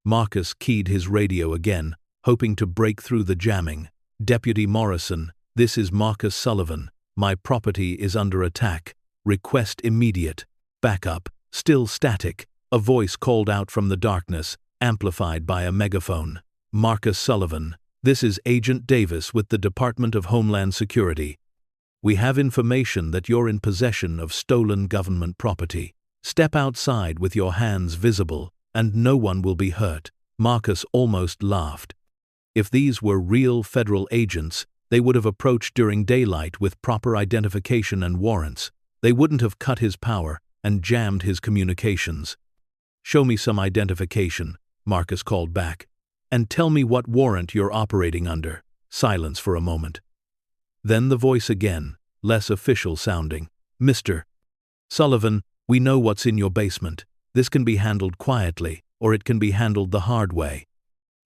Marcus keyed his radio again, hoping to break through the jamming. "Deputy Morrison, this is Marcus Sullivan. My property is under attack. Request immediate backup." Still static, a voice called out from the darkness, amplified by a megaphone. "Marcus Sullivan, this is Agent Davis with the Department of Homeland Security. We have information that you're in possession of stolen government property. Step outside with your hands visible, and no one will be hurt." Marcus almost laughed. If these were real federal agents, they would have approached during daylight with proper identification and warrants. They wouldn't have cut his power and jammed his communications. "Show me some identification," Marcus called back. "And tell me what warrant you're operating under." Silence for a moment. Then the voice again, less official sounding. "Mr. Sullivan, we know what's in your basement. This can be handled quietly, or it can be handled the hard way.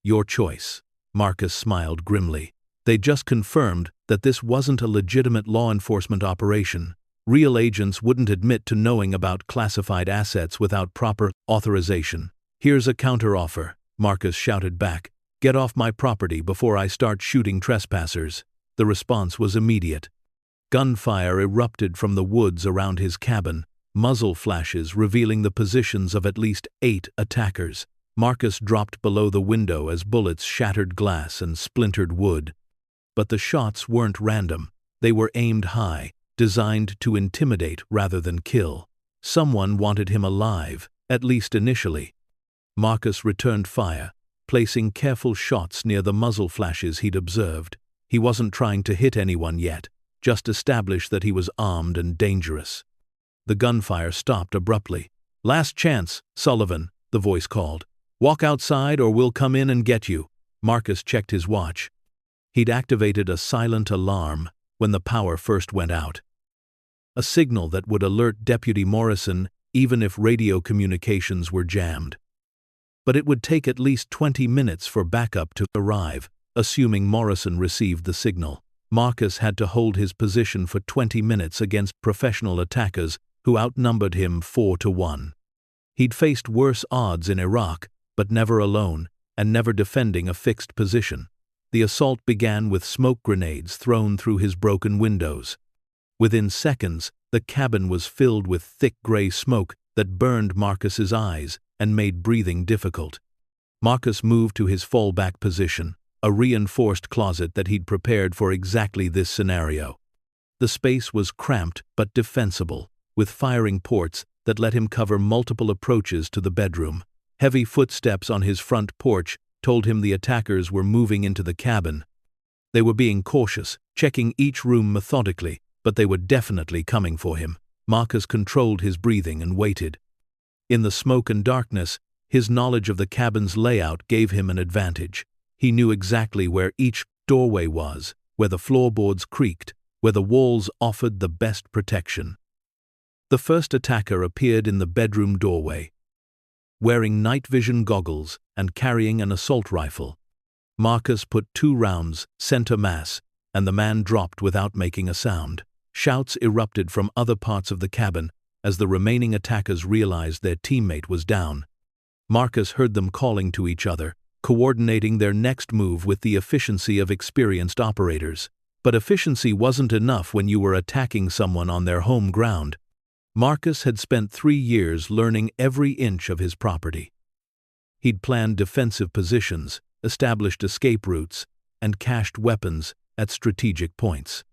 Your choice." Marcus smiled grimly. They just confirmed that this wasn't a legitimate law enforcement operation. Real agents wouldn't admit to knowing about classified assets without proper authorization. "Here's a counteroffer," Marcus shouted back. "Get off my property before I start shooting trespassers." The response was immediate. Gunfire erupted from the woods around his cabin, muzzle flashes revealing the positions of at least 8 attackers. Marcus dropped below the window as bullets shattered glass and splintered wood. But the shots weren't random. They were aimed high, designed to intimidate rather than kill. Someone wanted him alive, at least initially. Marcus returned fire, placing careful shots near the muzzle flashes he'd observed. He wasn't trying to hit anyone yet, just establish that he was armed and dangerous. The gunfire stopped abruptly. "Last chance, Sullivan," the voice called. "Walk outside or we'll come in and get you." Marcus checked his watch. He'd activated a silent alarm when the power first went out. A signal that would alert Deputy Morrison even if radio communications were jammed. But it would take at least 20 minutes for backup to arrive, assuming Morrison received the signal. Marcus had to hold his position for 20 minutes against professional attackers who outnumbered him 4-1. He'd faced worse odds in Iraq, but never alone, and never defending a fixed position. The assault began with smoke grenades thrown through his broken windows. Within seconds, the cabin was filled with thick gray smoke that burned Marcus's eyes and made breathing difficult. Marcus moved to his fallback position, a reinforced closet that he'd prepared for exactly this scenario. The space was cramped but defensible, with firing ports that let him cover multiple approaches to the bedroom. Heavy footsteps on his front porch told him the attackers were moving into the cabin. They were being cautious, checking each room methodically, but they were definitely coming for him. Marcus controlled his breathing and waited. In the smoke and darkness, his knowledge of the cabin's layout gave him an advantage. He knew exactly where each doorway was, where the floorboards creaked, where the walls offered the best protection. The first attacker appeared in the bedroom doorway, wearing night vision goggles and carrying an assault rifle. Marcus put 2 rounds center mass, and the man dropped without making a sound. Shouts erupted from other parts of the cabin as the remaining attackers realized their teammate was down. Marcus heard them calling to each other, coordinating their next move with the efficiency of experienced operators. But efficiency wasn't enough when you were attacking someone on their home ground. Marcus had spent 3 years learning every inch of his property. He'd planned defensive positions, established escape routes, and cached weapons at strategic points.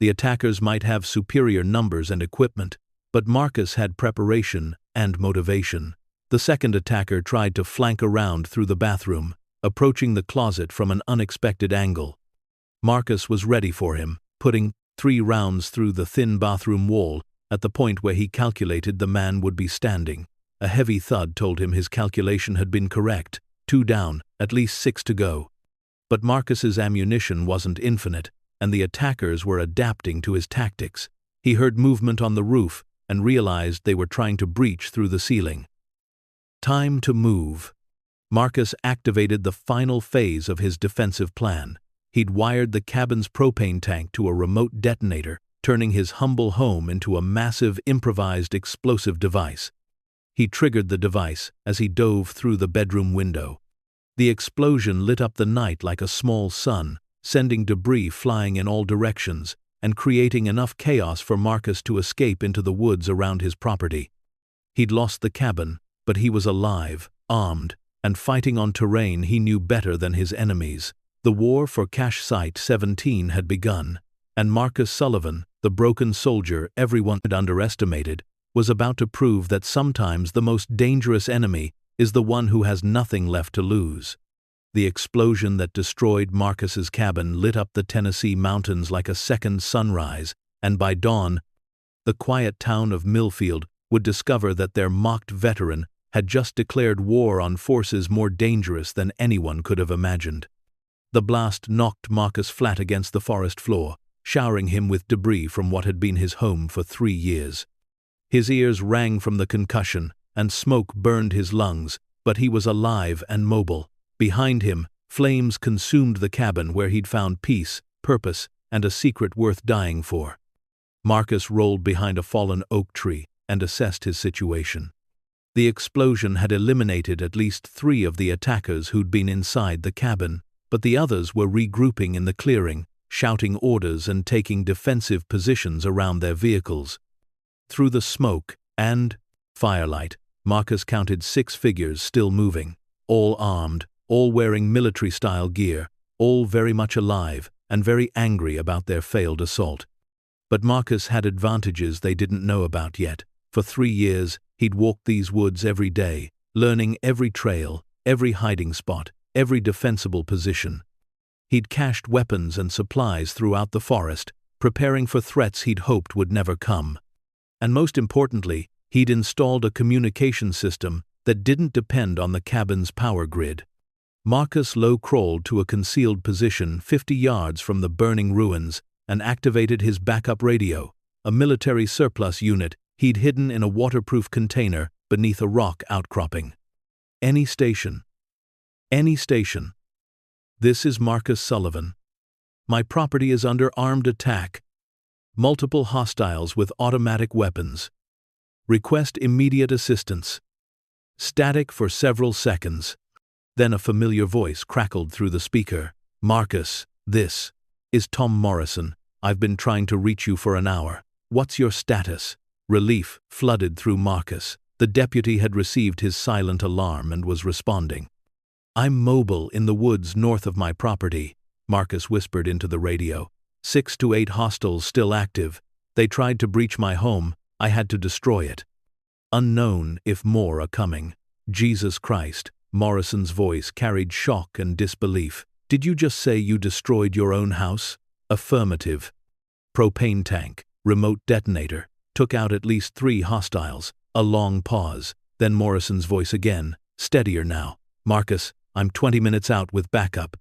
The attackers might have superior numbers and equipment, but Marcus had preparation and motivation. The second attacker tried to flank around through the bathroom, approaching the closet from an unexpected angle. Marcus was ready for him, putting 3 rounds through the thin bathroom wall at the point where he calculated the man would be standing. A heavy thud told him his calculation had been correct. 2 down, at least 6 to go. But Marcus's ammunition wasn't infinite, and the attackers were adapting to his tactics. He heard movement on the roof and realized they were trying to breach through the ceiling. Time to move. Marcus activated the final phase of his defensive plan. He'd wired the cabin's propane tank to a remote detonator, turning his humble home into a massive improvised explosive device. He triggered the device as he dove through the bedroom window. The explosion lit up the night like a small sun, sending debris flying in all directions and creating enough chaos for Marcus to escape into the woods around his property. He'd lost the cabin, but he was alive, armed, and fighting on terrain he knew better than his enemies. The war for Cache Site 17 had begun, and Marcus Sullivan, the broken soldier everyone had underestimated, was about to prove that sometimes the most dangerous enemy is the one who has nothing left to lose. The explosion that destroyed Marcus's cabin lit up the Tennessee mountains like a second sunrise, and by dawn, the quiet town of Millfield would discover that their mocked veteran had just declared war on forces more dangerous than anyone could have imagined. The blast knocked Marcus flat against the forest floor, showering him with debris from what had been his home for 3 years. His ears rang from the concussion, and smoke burned his lungs, but he was alive and mobile. Behind him, flames consumed the cabin where he'd found peace, purpose, and a secret worth dying for. Marcus rolled behind a fallen oak tree and assessed his situation. The explosion had eliminated at least 3 of the attackers who'd been inside the cabin, but the others were regrouping in the clearing, shouting orders and taking defensive positions around their vehicles. Through the smoke and firelight, Marcus counted 6 figures still moving, all armed, all wearing military-style gear, all very much alive and very angry about their failed assault. But Marcus had advantages they didn't know about yet. For 3 years, he'd walked these woods every day, learning every trail, every hiding spot, every defensible position. He'd cached weapons and supplies throughout the forest, preparing for threats he'd hoped would never come. And most importantly, he'd installed a communication system that didn't depend on the cabin's power grid. Marcus low-crawled to a concealed position 50 yards from the burning ruins and activated his backup radio, a military surplus unit he'd hidden in a waterproof container beneath a rock outcropping. Any station. Any station. This is Marcus Sullivan. My property is under armed attack. Multiple hostiles with automatic weapons. Request immediate assistance. Static for several seconds. Then a familiar voice crackled through the speaker. Marcus, this is Tom Morrison. I've been trying to reach you for an hour. What's your status? Relief flooded through Marcus. The deputy had received his silent alarm and was responding. I'm mobile in the woods north of my property, Marcus whispered into the radio. 6 to 8 hostiles still active. They tried to breach my home. I had to destroy it. Unknown if more are coming. Jesus Christ, Morrison's voice carried shock and disbelief. Did you just say you destroyed your own house? Affirmative. Propane tank, remote detonator, took out at least 3 hostiles. A long pause. Then Morrison's voice again, steadier now. Marcus, I'm 20 minutes out with backup.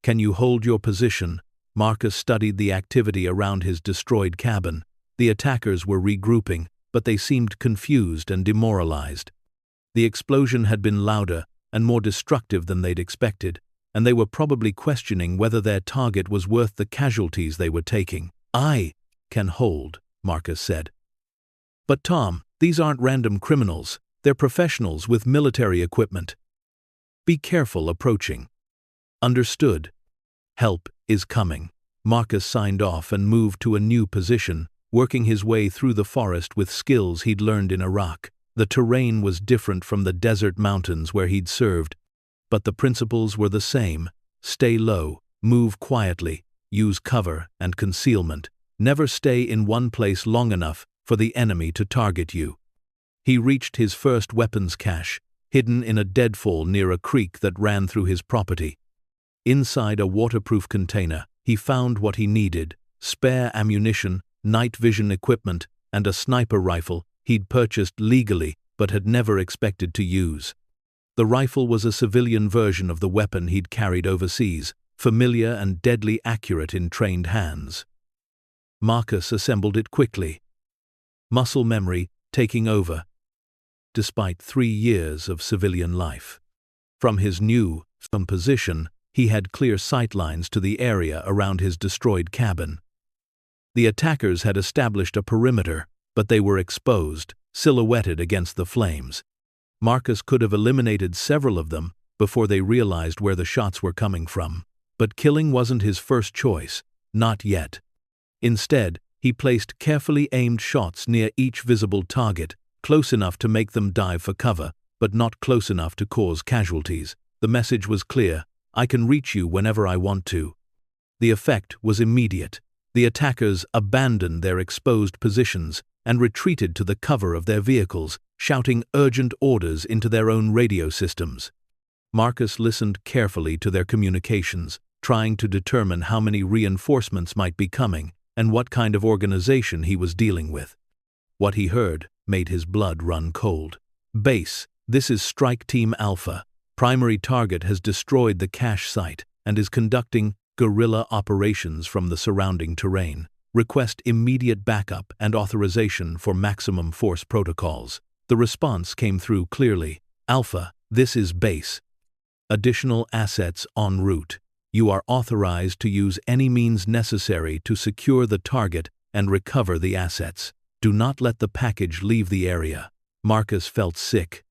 Can you hold your position? Marcus studied the activity around his destroyed cabin. The attackers were regrouping, but they seemed confused and demoralized. The explosion had been louder and more destructive than they'd expected, and they were probably questioning whether their target was worth the casualties they were taking. I can hold, Marcus said. But Tom, these aren't random criminals. They're professionals with military equipment. Be careful approaching. Understood. Help is coming. Marcus signed off and moved to a new position, working his way through the forest with skills he'd learned in Iraq. The terrain was different from the desert mountains where he'd served, but the principles were the same. Stay low, move quietly, use cover and concealment. Never stay in one place long enough for the enemy to target you. He reached his first weapons cache, hidden in a deadfall near a creek that ran through his property. Inside a waterproof container, he found what he needed: spare ammunition, night vision equipment, and a sniper rifle he'd purchased legally but had never expected to use. The rifle was a civilian version of the weapon he'd carried overseas, familiar and deadly accurate in trained hands. Marcus assembled it quickly, muscle memory taking over, despite 3 years of civilian life. From his new position, he had clear sightlines to the area around his destroyed cabin. The attackers had established a perimeter, but they were exposed, silhouetted against the flames. Marcus could have eliminated several of them before they realized where the shots were coming from. But killing wasn't his first choice, not yet. Instead, he placed carefully aimed shots near each visible target, close enough to make them dive for cover, but not close enough to cause casualties. The message was clear: I can reach you whenever I want to. The effect was immediate. The attackers abandoned their exposed positions and retreated to the cover of their vehicles, shouting urgent orders into their own radio systems. Marcus listened carefully to their communications, trying to determine how many reinforcements might be coming and what kind of organization he was dealing with. What he heard made his blood run cold. Base, this is Strike Team Alpha. Primary target has destroyed the cache site and is conducting guerrilla operations from the surrounding terrain. Request immediate backup and authorization for maximum force protocols. The response came through clearly. Alpha, this is Base. Additional assets en route. You are authorized to use any means necessary to secure the target and recover the assets. Do not let the package leave the area. Marcus felt sick.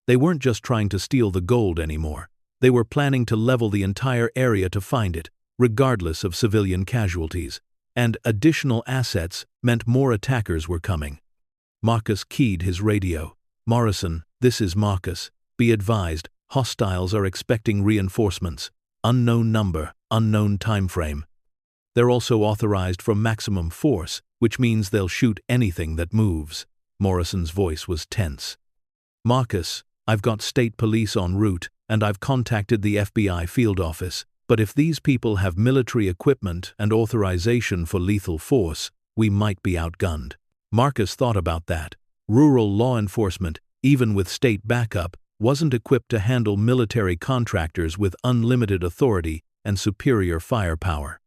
They weren't just trying to steal the gold anymore. They were planning to level the entire area to find it, regardless of civilian casualties. And additional assets meant more attackers were coming. Marcus keyed his radio. Morrison, this is Marcus. Be advised, hostiles are expecting reinforcements. Unknown number, unknown timeframe. They're also authorized for maximum force, which means they'll shoot anything that moves. Morrison's voice was tense. Marcus, I've got state police en route, and I've contacted the FBI field office. But if these people have military equipment and authorization for lethal force, we might be outgunned. Marcus thought about that. Rural law enforcement, even with state backup, wasn't equipped to handle military contractors with unlimited authority and superior firepower.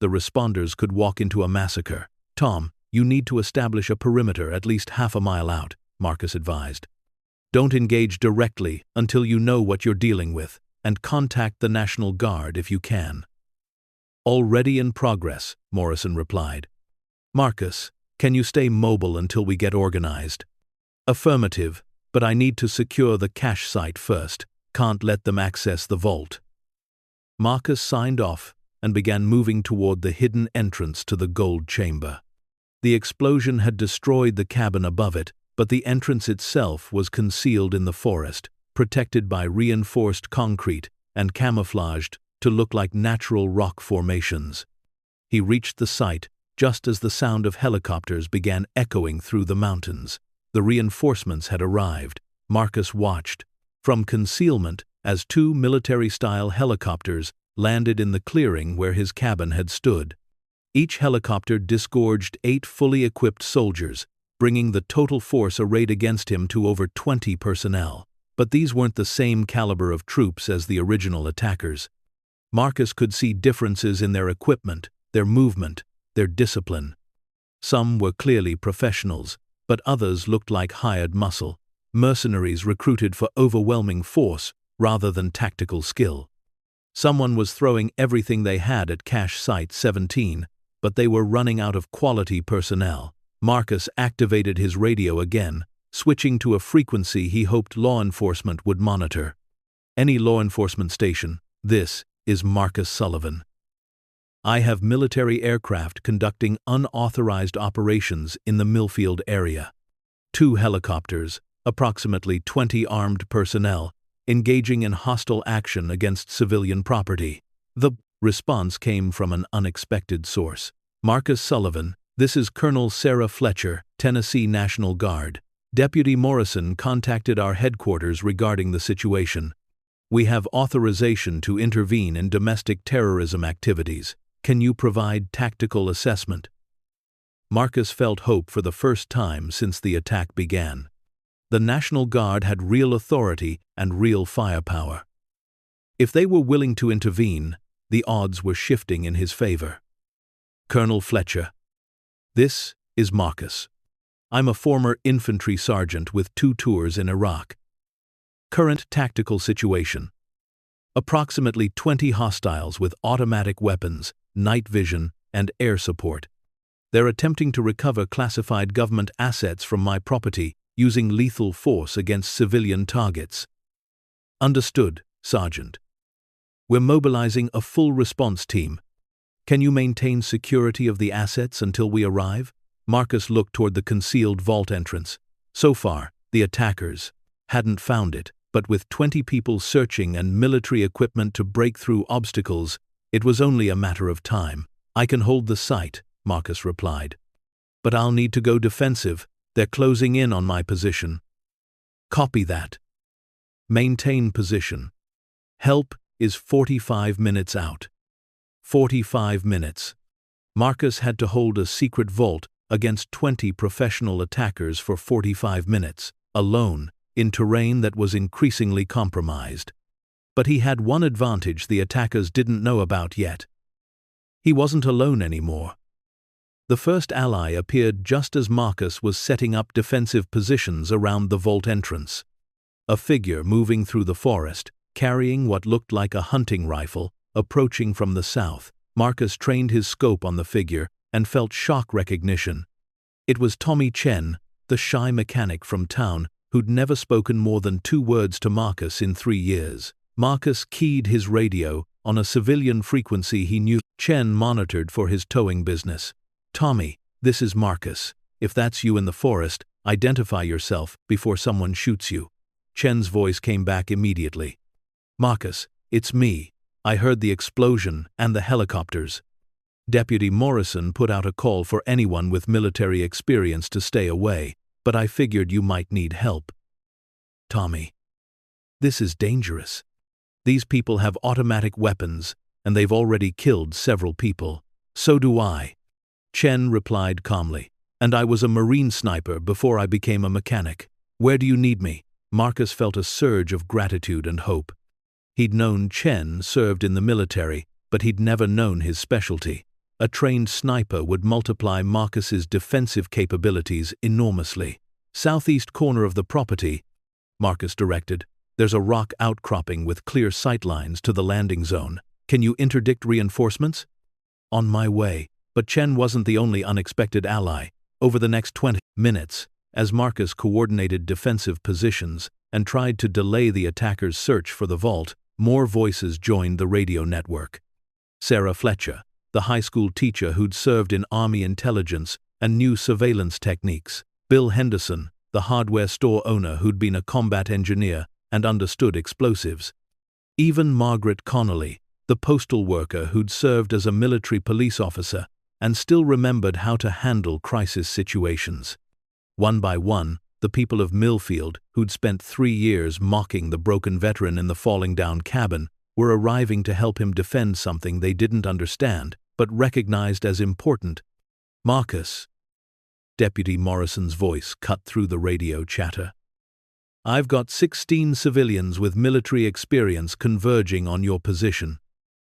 The responders could walk into a massacre. Tom, you need to establish a perimeter at least half a mile out, Marcus advised. Don't engage directly until you know what you're dealing with, and contact the National Guard if you can. Already in progress, Morrison replied. Marcus, can you stay mobile until we get organized? Affirmative, but I need to secure the cache site first. Can't let them access the vault. Marcus signed off and began moving toward the hidden entrance to the gold chamber. The explosion had destroyed the cabin above it, but the entrance itself was concealed in the forest, protected by reinforced concrete and camouflaged to look like natural rock formations. He reached the site just as the sound of helicopters began echoing through the mountains. The reinforcements had arrived. Marcus watched from concealment as two military-style helicopters landed in the clearing where his cabin had stood. Each helicopter disgorged 8 fully equipped soldiers, bringing the total force arrayed against him to over 20 personnel. But these weren't the same caliber of troops as the original attackers. Marcus could see differences in their equipment, their movement, their discipline. Some were clearly professionals, but others looked like hired muscle, mercenaries recruited for overwhelming force rather than tactical skill. Someone was throwing everything they had at Cache Site 17, but they were running out of quality personnel. Marcus activated his radio again, switching to a frequency he hoped law enforcement would monitor. Any law enforcement station, this is Marcus Sullivan. I have military aircraft conducting unauthorized operations in the Millfield area. 2 helicopters, approximately 20 armed personnel, engaging in hostile action against civilian property. The response came from an unexpected source. Marcus Sullivan, this is Colonel Sarah Fletcher, Tennessee National Guard. Deputy Morrison contacted our headquarters regarding the situation. We have authorization to intervene in domestic terrorism activities. Can you provide tactical assessment? Marcus felt hope for the first time since the attack began. The National Guard had real authority and real firepower. If they were willing to intervene, the odds were shifting in his favor. Colonel Fletcher. This is Marcus. I'm a former infantry sergeant with 2 tours in Iraq. Current tactical situation. Approximately 20 hostiles with automatic weapons, night vision, and air support. They're attempting to recover classified government assets from my property using lethal force against civilian targets. Understood, Sergeant. We're mobilizing a full response team. Can you maintain security of the assets until we arrive? Marcus looked toward the concealed vault entrance. So far, the attackers. hadn't found it, but with 20 people searching and military equipment to break through obstacles, it was only a matter of time. "I can hold the site," Marcus replied. "But I'll need to go defensive. They're closing in on my position." "Copy that. Maintain position. Help is 45 minutes out." 45 minutes. Marcus had to hold a secret vault against 20 professional attackers for 45 minutes, alone, in terrain that was increasingly compromised. But he had one advantage the attackers didn't know about yet. He wasn't alone anymore. The first ally appeared just as Marcus was setting up defensive positions around the vault entrance. A figure moving through the forest, carrying what looked like a hunting rifle, approaching from the south. Marcus trained his scope on the figure and felt shock recognition. It was Tommy Chen, the shy mechanic from town, who'd never spoken more than 2 words to Marcus in 3 years. Marcus keyed his radio on a civilian frequency he knew. Chen monitored for his towing business. "Tommy, this is Marcus. If that's you in the forest, identify yourself before someone shoots you." Chen's voice came back immediately. "Marcus, it's me. I heard the explosion and the helicopters." Deputy Morrison put out a call for anyone with military experience to stay away, but I figured you might need help. "Tommy, this is dangerous. These people have automatic weapons, and they've already killed several people." "So do I," Chen replied calmly. "And I was a Marine sniper before I became a mechanic. Where do you need me?" Marcus felt a surge of gratitude and hope. He'd known Chen served in the military, but he'd never known his specialty. A trained sniper would multiply Marcus's defensive capabilities enormously. "Southeast corner of the property," Marcus directed. "There's a rock outcropping with clear sightlines to the landing zone. Can you interdict reinforcements?" "On my way." But Chen wasn't the only unexpected ally. Over the next 20 minutes, as Marcus coordinated defensive positions and tried to delay the attackers' search for the vault, more voices joined the radio network. Sarah Fletcher, the high school teacher who'd served in Army intelligence and knew surveillance techniques. Bill Henderson, the hardware store owner who'd been a combat engineer and understood explosives. Even Margaret Connolly, the postal worker who'd served as a military police officer and still remembered how to handle crisis situations. One by one, the people of Millfield, who'd spent 3 years mocking the broken veteran in the falling-down cabin, were arriving to help him defend something they didn't understand, but recognized as important. "Marcus," Deputy Morrison's voice cut through the radio chatter. "I've got 16 civilians with military experience converging on your position.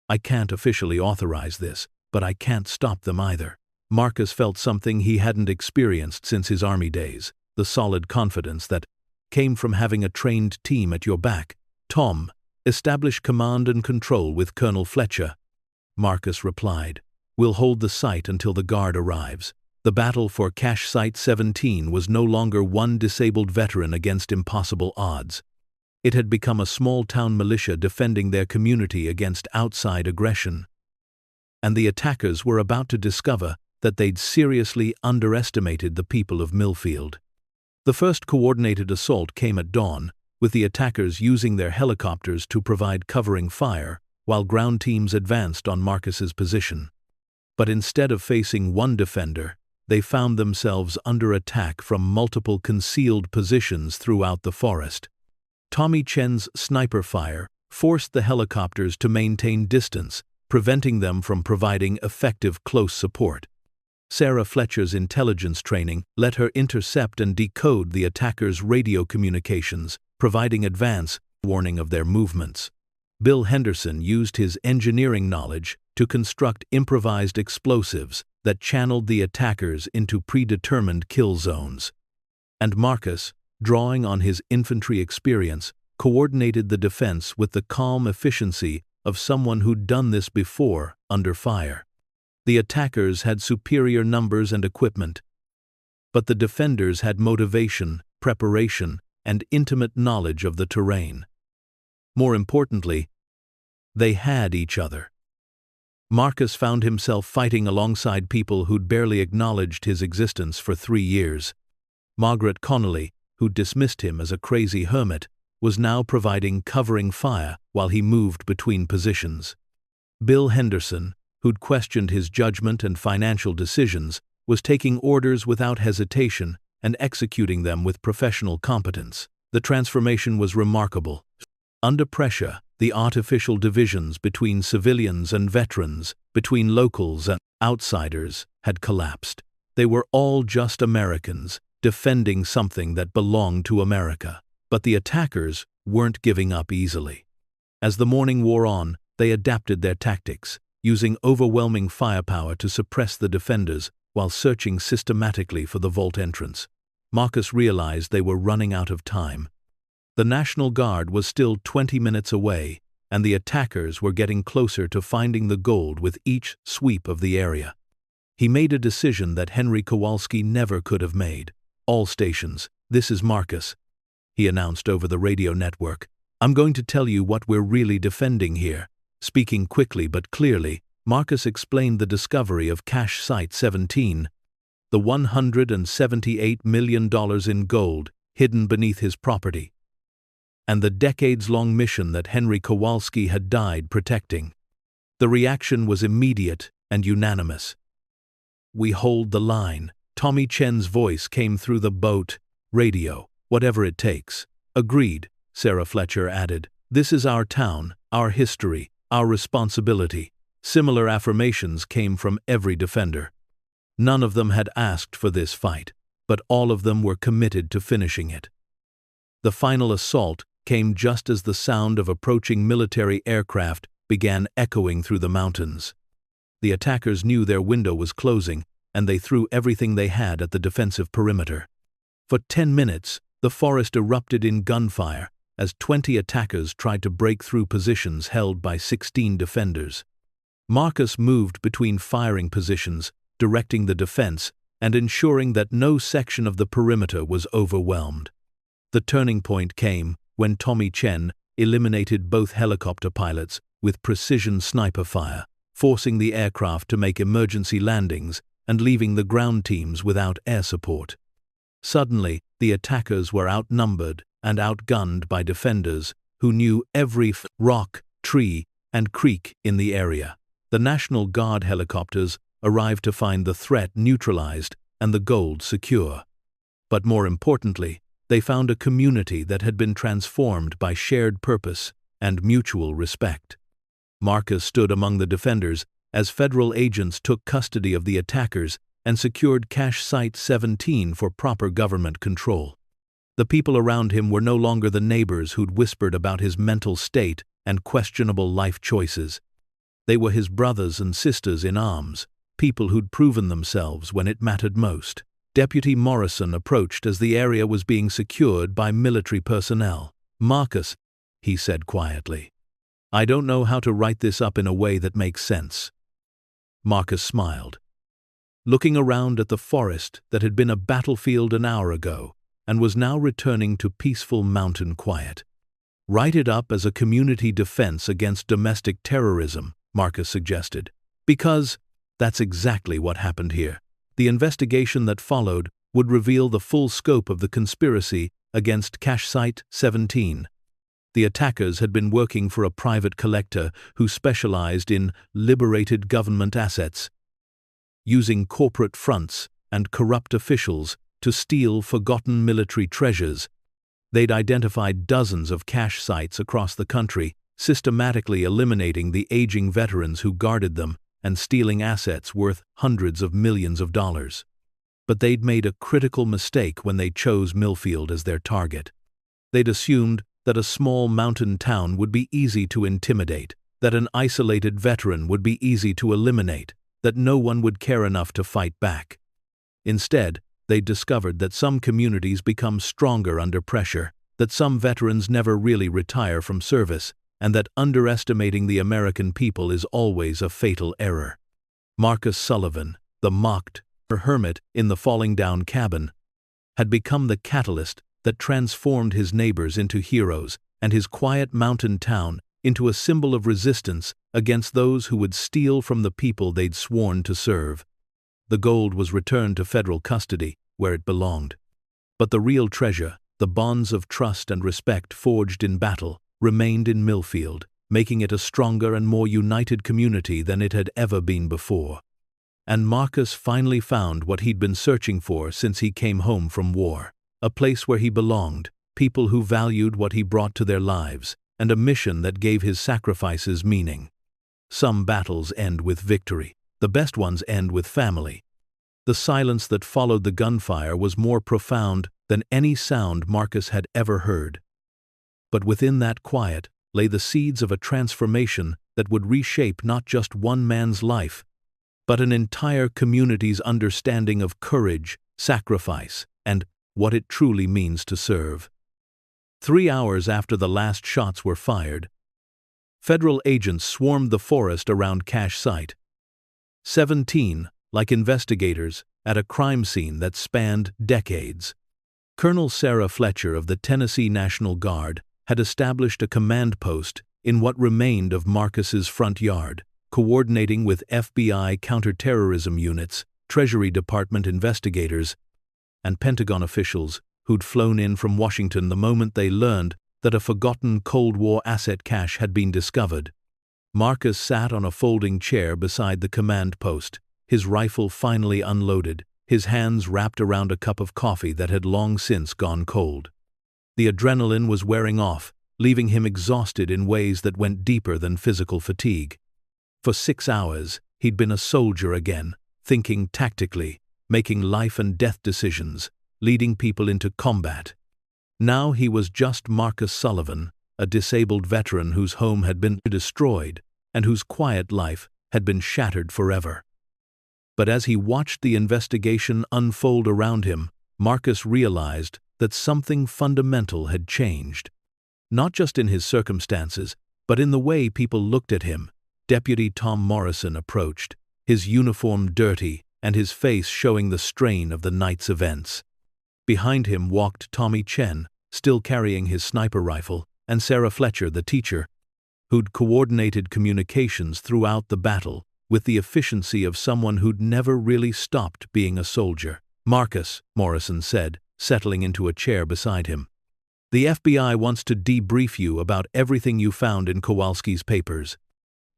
I can't officially authorize this, but I can't stop them either." Marcus felt something he hadn't experienced since his Army days. The solid confidence that came from having a trained team at your back. "Tom, establish command and control with Colonel Fletcher," Marcus replied. "We'll hold the site until the guard arrives." The battle for Cache Site 17 was no longer one disabled veteran against impossible odds. It had become a small-town militia defending their community against outside aggression. And the attackers were about to discover that they'd seriously underestimated the people of Millfield. The first coordinated assault came at dawn, with the attackers using their helicopters to provide covering fire, while ground teams advanced on Marcus's position. But instead of facing one defender, they found themselves under attack from multiple concealed positions throughout the forest. Tommy Chen's sniper fire forced the helicopters to maintain distance, preventing them from providing effective close support. Sarah Fletcher's intelligence training let her intercept and decode the attackers' radio communications, providing advance warning of their movements. Bill Henderson used his engineering knowledge to construct improvised explosives that channeled the attackers into predetermined kill zones. And Marcus, drawing on his infantry experience, coordinated the defense with the calm efficiency of someone who'd done this before under fire. The attackers had superior numbers and equipment, but the defenders had motivation, preparation, and intimate knowledge of the terrain. More importantly, they had each other. Marcus found himself fighting alongside people who'd barely acknowledged his existence for 3 years. Margaret Connolly, who dismissed him as a crazy hermit, was now providing covering fire while he moved between positions. Bill Henderson, who'd questioned his judgment and financial decisions, was taking orders without hesitation and executing them with professional competence. The transformation was remarkable. Under pressure, the artificial divisions between civilians and veterans, between locals and outsiders, had collapsed. They were all just Americans, defending something that belonged to America. But the attackers weren't giving up easily. As the morning wore on, they adapted their tactics, using overwhelming firepower to suppress the defenders while searching systematically for the vault entrance. Marcus realized they were running out of time. The National Guard was still 20 minutes away, and the attackers were getting closer to finding the gold with each sweep of the area. He made a decision that Henry Kowalski never could have made. "All stations, this is Marcus," he announced over the radio network. "I'm going to tell you what we're really defending here." Speaking quickly but clearly, Marcus explained the discovery of Cache Site 17, the $178 million in gold hidden beneath his property, and the decades-long mission that Henry Kowalski had died protecting. The reaction was immediate and unanimous. "We hold the line." Tommy Chen's voice came through the boat radio. "Whatever it takes." "Agreed," Sarah Fletcher added. "This is our town, our history, our responsibility." Similar affirmations came from every defender. None of them had asked for this fight, but all of them were committed to finishing it. The final assault came just as the sound of approaching military aircraft began echoing through the mountains. The attackers knew their window was closing, and they threw everything they had at the defensive perimeter. For 10 minutes, the forest erupted in gunfire as 20 attackers tried to break through positions held by 16 defenders. Marcus moved between firing positions, directing the defense and ensuring that no section of the perimeter was overwhelmed. The turning point came when Tommy Chen eliminated both helicopter pilots with precision sniper fire, forcing the aircraft to make emergency landings and leaving the ground teams without air support. Suddenly, the attackers were outnumbered and outgunned by defenders who knew every rock, tree, and creek in the area. The National Guard helicopters arrived to find the threat neutralized and the gold secure. But more importantly, they found a community that had been transformed by shared purpose and mutual respect. Marcus stood among the defenders as federal agents took custody of the attackers and secured Cache Site 17 for proper government control. The people around him were no longer the neighbors who'd whispered about his mental state and questionable life choices. They were his brothers and sisters in arms, people who'd proven themselves when it mattered most. Deputy Morrison approached as the area was being secured by military personnel. "Marcus," he said quietly, "I don't know how to write this up in a way that makes sense." Marcus smiled, looking around at the forest that had been a battlefield an hour ago and was now returning to peaceful mountain quiet. "Write it up as a community defense against domestic terrorism," Marcus suggested. "Because that's exactly what happened here. The investigation that followed would reveal the full scope of the conspiracy against Cache Site 17. The attackers had been working for a private collector who specialized in liberated government assets, using corporate fronts and corrupt officials to steal forgotten military treasures. They'd identified dozens of cache sites across the country, systematically eliminating the aging veterans who guarded them and stealing assets worth hundreds of millions of dollars. But they'd made a critical mistake when they chose Millfield as their target. They'd assumed that a small mountain town would be easy to intimidate, that an isolated veteran would be easy to eliminate, that no one would care enough to fight back. Instead, they'd discovered that some communities become stronger under pressure, that some veterans never really retire from service, and that underestimating the American people is always a fatal error. Marcus Sullivan, the mocked hermit in the falling down cabin, had become the catalyst that transformed his neighbors into heroes and his quiet mountain town into a symbol of resistance against those who would steal from the people they'd sworn to serve. The gold was returned to federal custody, where it belonged. But the real treasure, the bonds of trust and respect forged in battle remained in Millfield, making it a stronger and more united community than it had ever been before. And Marcus finally found what he'd been searching for since he came home from war, a place where he belonged, people who valued what he brought to their lives, and a mission that gave his sacrifices meaning. Some battles end with victory. The best ones end with family. The silence that followed the gunfire was more profound than any sound Marcus had ever heard. But within that quiet lay the seeds of a transformation that would reshape not just one man's life, but an entire community's understanding of courage, sacrifice, and what it truly means to serve. 3 hours after the last shots were fired, federal agents swarmed the forest around Cache Site. 17, like investigators, at a crime scene that spanned decades. Colonel Sarah Fletcher of the Tennessee National Guard had established a command post in what remained of Marcus's front yard, coordinating with FBI counterterrorism units, Treasury Department investigators, and Pentagon officials who'd flown in from Washington the moment they learned that a forgotten Cold War asset cache had been discovered. Marcus sat on a folding chair beside the command post, his rifle finally unloaded, his hands wrapped around a cup of coffee that had long since gone cold. The adrenaline was wearing off, leaving him exhausted in ways that went deeper than physical fatigue. For 6 hours, he'd been a soldier again, thinking tactically, making life-and-death decisions, leading people into combat. Now he was just Marcus Sullivan, a disabled veteran whose home had been destroyed and whose quiet life had been shattered forever. But as he watched the investigation unfold around him, Marcus realized that something fundamental had changed. Not just in his circumstances, but in the way people looked at him. Deputy Tom Morrison approached, his uniform dirty and his face showing the strain of the night's events. Behind him walked Tommy Chen, still carrying his sniper rifle, and Sarah Fletcher, the teacher, who'd coordinated communications throughout the battle with the efficiency of someone who'd never really stopped being a soldier. "Marcus," Morrison said, settling into a chair beside him. "The FBI wants to debrief you about everything you found in Kowalski's papers.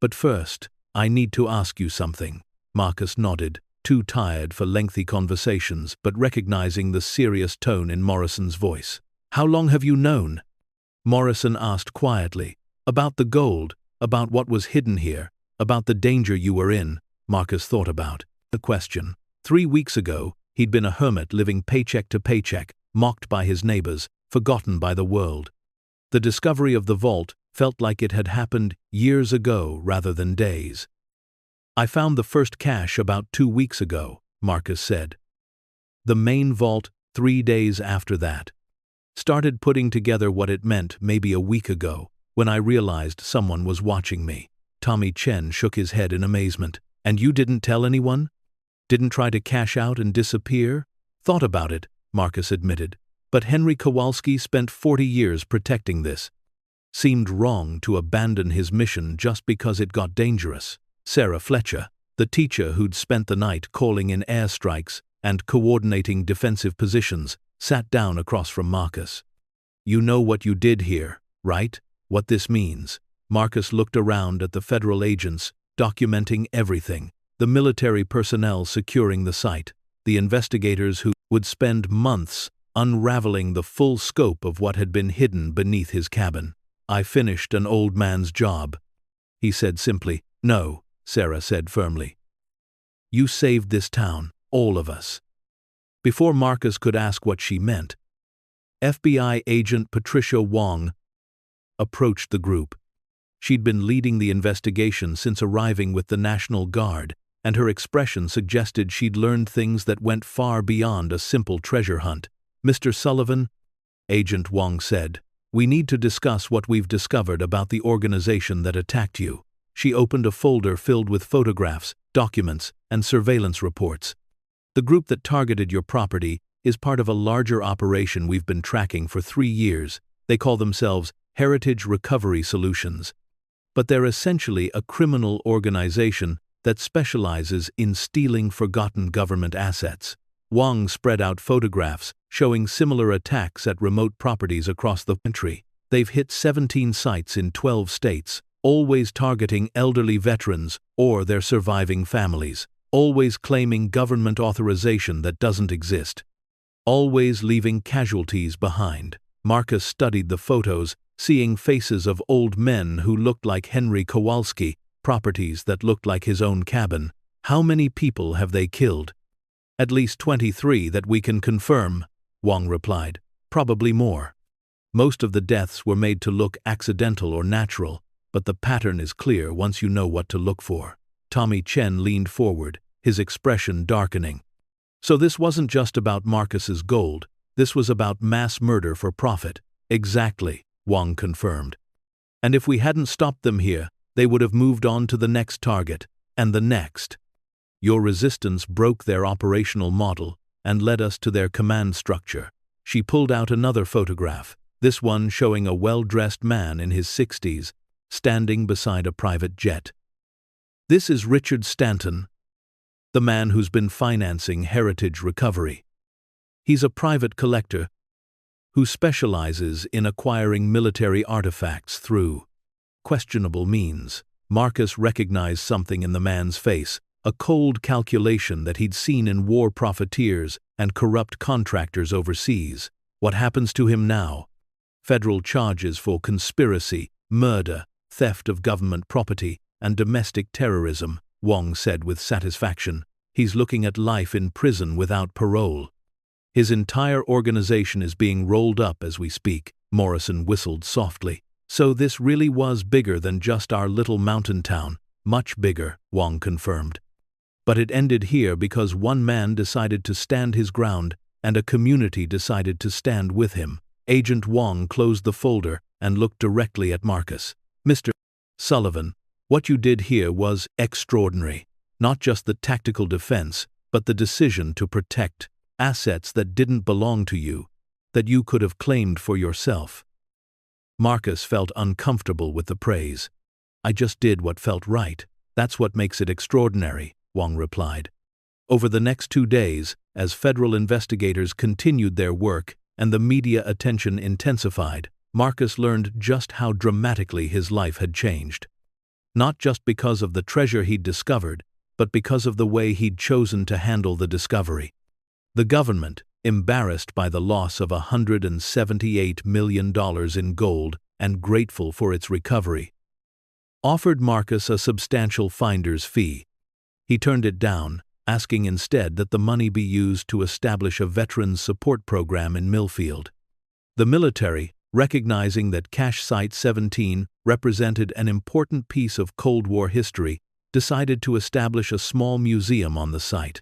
But first, I need to ask you something." Marcus nodded, too tired for lengthy conversations, but recognizing the serious tone in Morrison's voice. "How long have you known?" Morrison asked quietly. "About the gold, about what was hidden here, about the danger you were in." Marcus thought about the question. 3 weeks ago, he'd been a hermit living paycheck to paycheck, mocked by his neighbors, forgotten by the world. The discovery of the vault felt like it had happened years ago rather than days. "I found the first cache about 2 weeks ago," Marcus said. "The main vault 3 days after that. Started putting together what it meant maybe a week ago, when I realized someone was watching me." Tommy Chen shook his head in amazement. "And you didn't tell anyone? Didn't try to cash out and disappear?" "Thought about it," Marcus admitted. "But Henry Kowalski spent 40 years protecting this. Seemed wrong to abandon his mission just because it got dangerous." Sarah Fletcher, the teacher who'd spent the night calling in airstrikes and coordinating defensive positions, sat down across from Marcus. "You know what you did here, right? What this means?" Marcus looked around at the federal agents, documenting everything, the military personnel securing the site, the investigators who would spend months unraveling the full scope of what had been hidden beneath his cabin. "I finished an old man's job," he said simply. "No," Sarah said firmly. "You saved this town, all of us." Before Marcus could ask what she meant, FBI agent Patricia Wong approached the group. She'd been leading the investigation since arriving with the National Guard, and her expression suggested she'd learned things that went far beyond a simple treasure hunt. "Mr. Sullivan," Agent Wong said, "we need to discuss what we've discovered about the organization that attacked you." She opened a folder filled with photographs, documents, and surveillance reports. "The group that targeted your property is part of a larger operation we've been tracking for 3 years. They call themselves Heritage Recovery Solutions. But they're essentially a criminal organization that specializes in stealing forgotten government assets. Wong spread out photographs showing similar attacks at remote properties across the country. They've hit 17 sites in 12 states, always targeting elderly veterans or their surviving families, always claiming government authorization that doesn't exist, always leaving casualties behind. Marcus studied the photos, seeing faces of old men who looked like Henry Kowalski, properties that looked like his own cabin. How many people have they killed? At least 23 that we can confirm, Wong replied. Probably more. Most of the deaths were made to look accidental or natural, but the pattern is clear once you know what to look for. Tommy Chen leaned forward, his expression darkening. So this wasn't just about Marcus's gold, this was about mass murder for profit. Exactly, Wong confirmed. And if we hadn't stopped them here, they would have moved on to the next target, and the next. Your resistance broke their operational model and led us to their command structure. She pulled out another photograph, this one showing a well-dressed man in his 60s, standing beside a private jet. This is Richard Stanton, the man who's been financing Heritage Recovery. He's a private collector who specializes in acquiring military artifacts through questionable means. Marcus recognized something in the man's face, a cold calculation that he'd seen in war profiteers and corrupt contractors overseas. What happens to him now? Federal charges for conspiracy, murder, theft of government property, and domestic terrorism, Wong said with satisfaction. He's looking at life in prison without parole. His entire organization is being rolled up as we speak, Morrison whistled softly. So this really was bigger than just our little mountain town. Much bigger, Wong confirmed. But it ended here because one man decided to stand his ground and a community decided to stand with him. Agent Wong closed the folder and looked directly at Marcus. Mr. Sullivan, what you did here was extraordinary. Not just the tactical defense, but the decision to protect assets that didn't belong to you, that you could have claimed for yourself. Marcus felt uncomfortable with the praise. I just did what felt right. That's what makes it extraordinary, Wong replied. Over the next 2 days, as federal investigators continued their work and the media attention intensified, Marcus learned just how dramatically his life had changed. Not just because of the treasure he'd discovered, but because of the way he'd chosen to handle the discovery. The government, embarrassed by the loss of $178 million in gold and grateful for its recovery, offered Marcus a substantial finder's fee. He turned it down, asking instead that the money be used to establish a veterans support program in Millfield. The military, recognizing that Cache Site 17 represented an important piece of Cold War history, decided to establish a small museum on the site.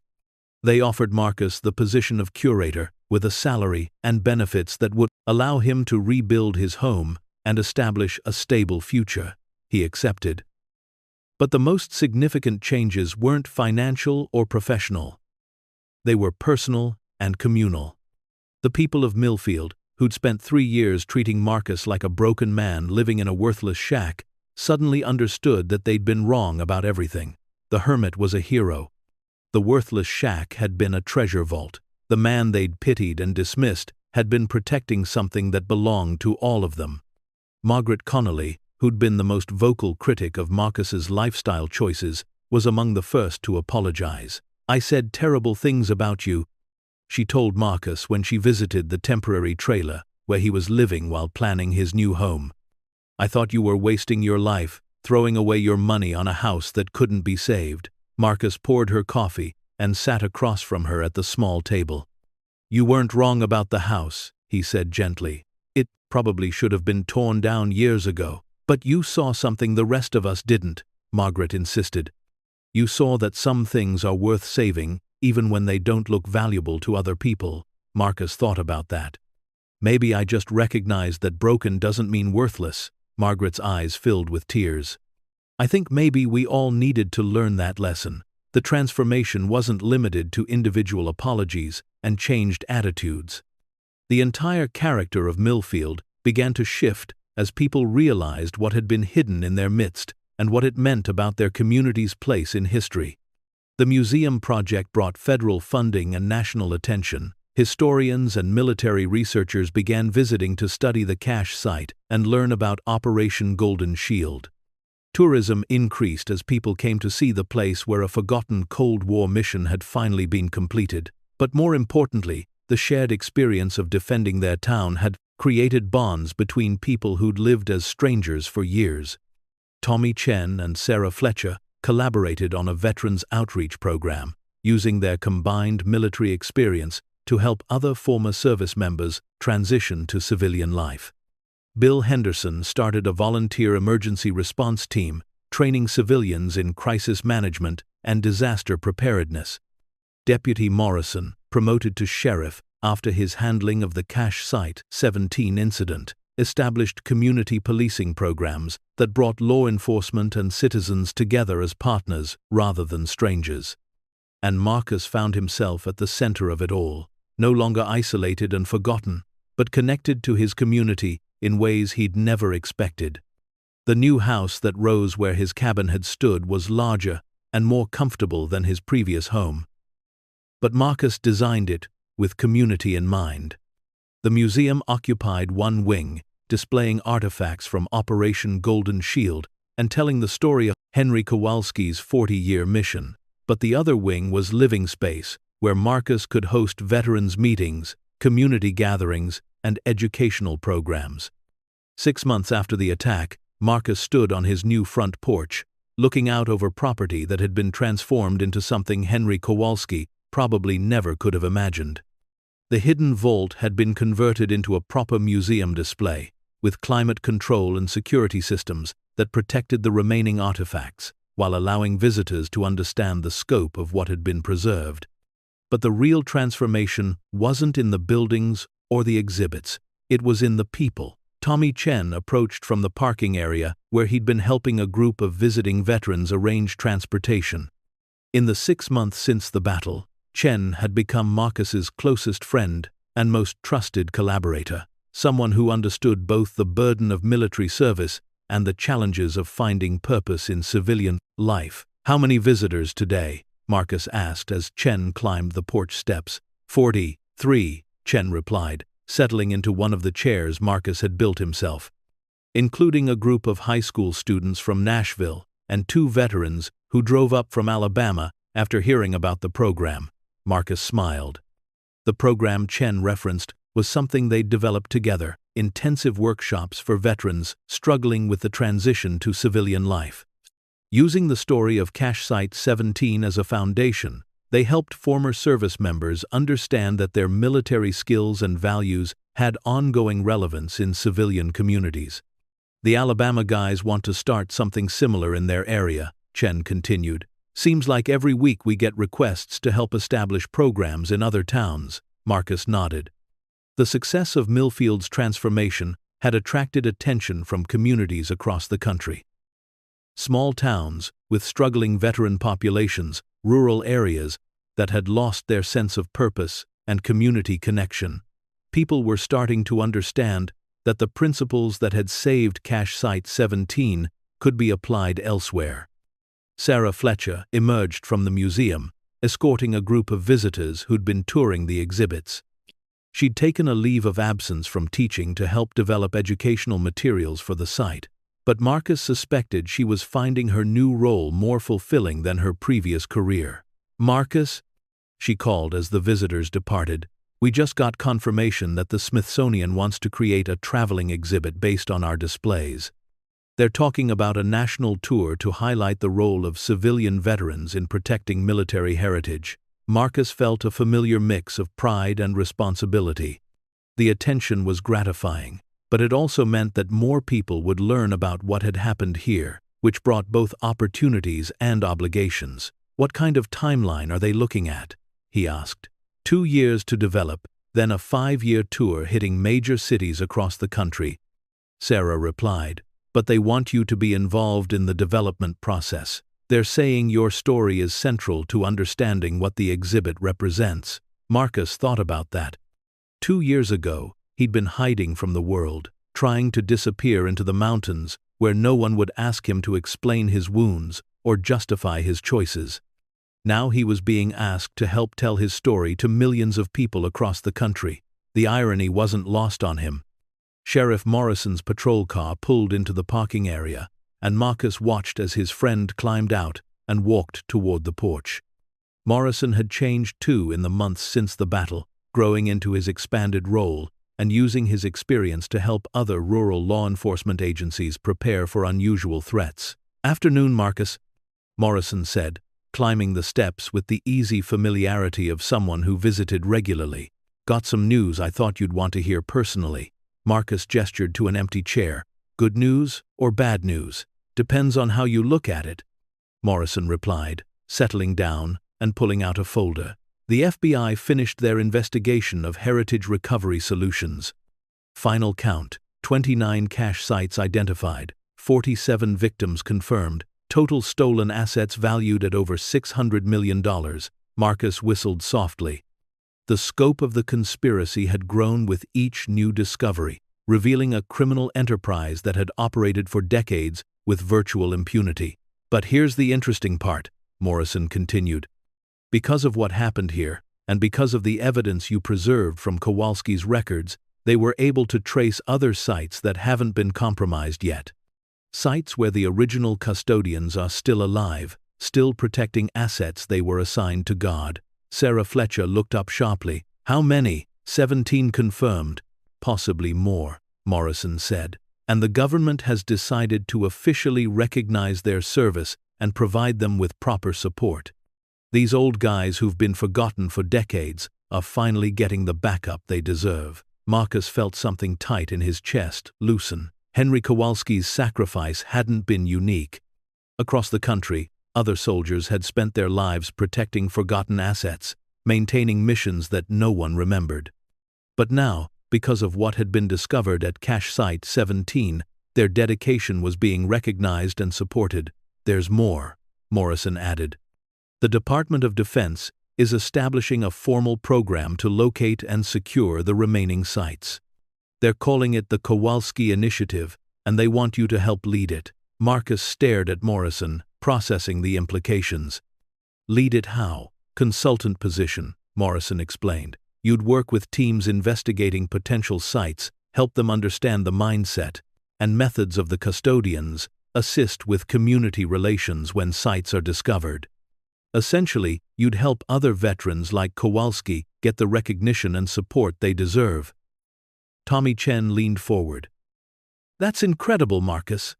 They offered Marcus the position of curator, with a salary and benefits that would allow him to rebuild his home and establish a stable future. He accepted. But the most significant changes weren't financial or professional. They were personal and communal. The people of Millfield, who'd spent 3 years treating Marcus like a broken man living in a worthless shack, suddenly understood that they'd been wrong about everything. The hermit was a hero. The worthless shack had been a treasure vault. The man they'd pitied and dismissed had been protecting something that belonged to all of them. Margaret Connolly, who'd been the most vocal critic of Marcus's lifestyle choices, was among the first to apologize. I said terrible things about you, she told Marcus when she visited the temporary trailer where he was living while planning his new home. I thought you were wasting your life, throwing away your money on a house that couldn't be saved. Marcus poured her coffee and sat across from her at the small table. You weren't wrong about the house, he said gently. It probably should have been torn down years ago. But you saw something the rest of us didn't, Margaret insisted. You saw that some things are worth saving, even when they don't look valuable to other people. Marcus thought about that. Maybe I just recognized that broken doesn't mean worthless. Margaret's eyes filled with tears. I think maybe we all needed to learn that lesson. The transformation wasn't limited to individual apologies and changed attitudes. The entire character of Millfield began to shift as people realized what had been hidden in their midst and what it meant about their community's place in history. The museum project brought federal funding and national attention. Historians and military researchers began visiting to study the cache site and learn about Operation Golden Shield. Tourism increased as people came to see the place where a forgotten Cold War mission had finally been completed. But more importantly, the shared experience of defending their town had created bonds between people who'd lived as strangers for years. Tommy Chen and Sarah Fletcher collaborated on a veterans outreach program, using their combined military experience to help other former service members transition to civilian life. Bill Henderson started a volunteer emergency response team, training civilians in crisis management and disaster preparedness. Deputy Morrison, promoted to sheriff after his handling of the Cache Site 17 incident, established community policing programs that brought law enforcement and citizens together as partners rather than strangers. And Marcus found himself at the center of it all, no longer isolated and forgotten, but connected to his community in ways he'd never expected. The new house that rose where his cabin had stood was larger and more comfortable than his previous home. But Marcus designed it with community in mind. The museum occupied one wing, displaying artifacts from Operation Golden Shield and telling the story of Henry Kowalski's 40-year mission. But the other wing was living space, where Marcus could host veterans meetings, community gatherings, and educational programs. 6 months after the attack, Marcus stood on his new front porch, looking out over property that had been transformed into something Henry Kowalski probably never could have imagined. The hidden vault had been converted into a proper museum display, with climate control and security systems that protected the remaining artifacts, while allowing visitors to understand the scope of what had been preserved. But the real transformation wasn't in the buildings or the exhibits, it was in the people. Tommy Chen approached from the parking area where he'd been helping a group of visiting veterans arrange transportation. In the 6 months since the battle, Chen had become Marcus's closest friend and most trusted collaborator, someone who understood both the burden of military service and the challenges of finding purpose in civilian life. "How many visitors today?" Marcus asked as Chen climbed the porch steps. 43, Chen replied, settling into one of the chairs Marcus had built himself. Including a group of high school students from Nashville and 2 veterans who drove up from Alabama after hearing about the program. Marcus smiled. The program Chen referenced was something they'd developed together, intensive workshops for veterans struggling with the transition to civilian life. Using the story of Cache Site 17 as a foundation, they helped former service members understand that their military skills and values had ongoing relevance in civilian communities. "The Alabama guys want to start something similar in their area," Chen continued. "Seems like every week we get requests to help establish programs in other towns." Marcus nodded. The success of Millfield's transformation had attracted attention from communities across the country. Small towns, with struggling veteran populations, rural areas that had lost their sense of purpose and community connection. People were starting to understand that the principles that had saved Cache Site 17 could be applied elsewhere. Sarah Fletcher emerged from the museum, escorting a group of visitors who'd been touring the exhibits. She'd taken a leave of absence from teaching to help develop educational materials for the site, but Marcus suspected she was finding her new role more fulfilling than her previous career. "Marcus," she called as the visitors departed, "we just got confirmation that the Smithsonian wants to create a traveling exhibit based on our displays. They're talking about a national tour to highlight the role of civilian veterans in protecting military heritage." Marcus felt a familiar mix of pride and responsibility. The attention was gratifying, but it also meant that more people would learn about what had happened here, which brought both opportunities and obligations. "What kind of timeline are they looking at?" he asked. 2 years to develop, then a 5-year tour hitting major cities across the country," Sarah replied. "But they want you to be involved in the development process. They're saying your story is central to understanding what the exhibit represents." Marcus thought about that. 2 years ago, he'd been hiding from the world, trying to disappear into the mountains where no one would ask him to explain his wounds or justify his choices. Now he was being asked to help tell his story to millions of people across the country. The irony wasn't lost on him. Sheriff Morrison's patrol car pulled into the parking area, and Marcus watched as his friend climbed out and walked toward the porch. Morrison had changed too in the months since the battle, growing into his expanded role and using his experience to help other rural law enforcement agencies prepare for unusual threats. "Afternoon, Marcus," Morrison said, climbing the steps with the easy familiarity of someone who visited regularly. "Got some news I thought you'd want to hear personally." Marcus gestured to an empty chair. "Good news or bad news? Depends on how you look at it," Morrison replied, settling down and pulling out a folder. The FBI finished their investigation of Heritage Recovery Solutions. Final count: 29 cache sites identified, 47 victims confirmed, total stolen assets valued at over $600 million. Marcus whistled softly. The scope of the conspiracy had grown with each new discovery, revealing a criminal enterprise that had operated for decades with virtual impunity. "But here's the interesting part," Morrison continued. "Because of what happened here, and because of the evidence you preserved from Kowalski's records, they were able to trace other sites that haven't been compromised yet. Sites where the original custodians are still alive, still protecting assets they were assigned to guard." Sarah Fletcher looked up sharply. "How many?" 17 confirmed. "Possibly more," Morrison said. "And the government has decided to officially recognize their service and provide them with proper support. These old guys who've been forgotten for decades are finally getting the backup they deserve." Marcus felt something tight in his chest loosen. Henry Kowalski's sacrifice hadn't been unique. Across the country, other soldiers had spent their lives protecting forgotten assets, maintaining missions that no one remembered. But now, because of what had been discovered at Cache Site 17, their dedication was being recognized and supported. "There's more," Morrison added. "The Department of Defense is establishing a formal program to locate and secure the remaining sites. They're calling it the Kowalski Initiative, and they want you to help lead it." Marcus stared at Morrison, processing the implications. "Lead it how?" "Consultant position," Morrison explained. "You'd work with teams investigating potential sites, help them understand the mindset and methods of the custodians, assist with community relations when sites are discovered. Essentially, you'd help other veterans like Kowalski get the recognition and support they deserve." Tommy Chen leaned forward. "That's incredible, Marcus.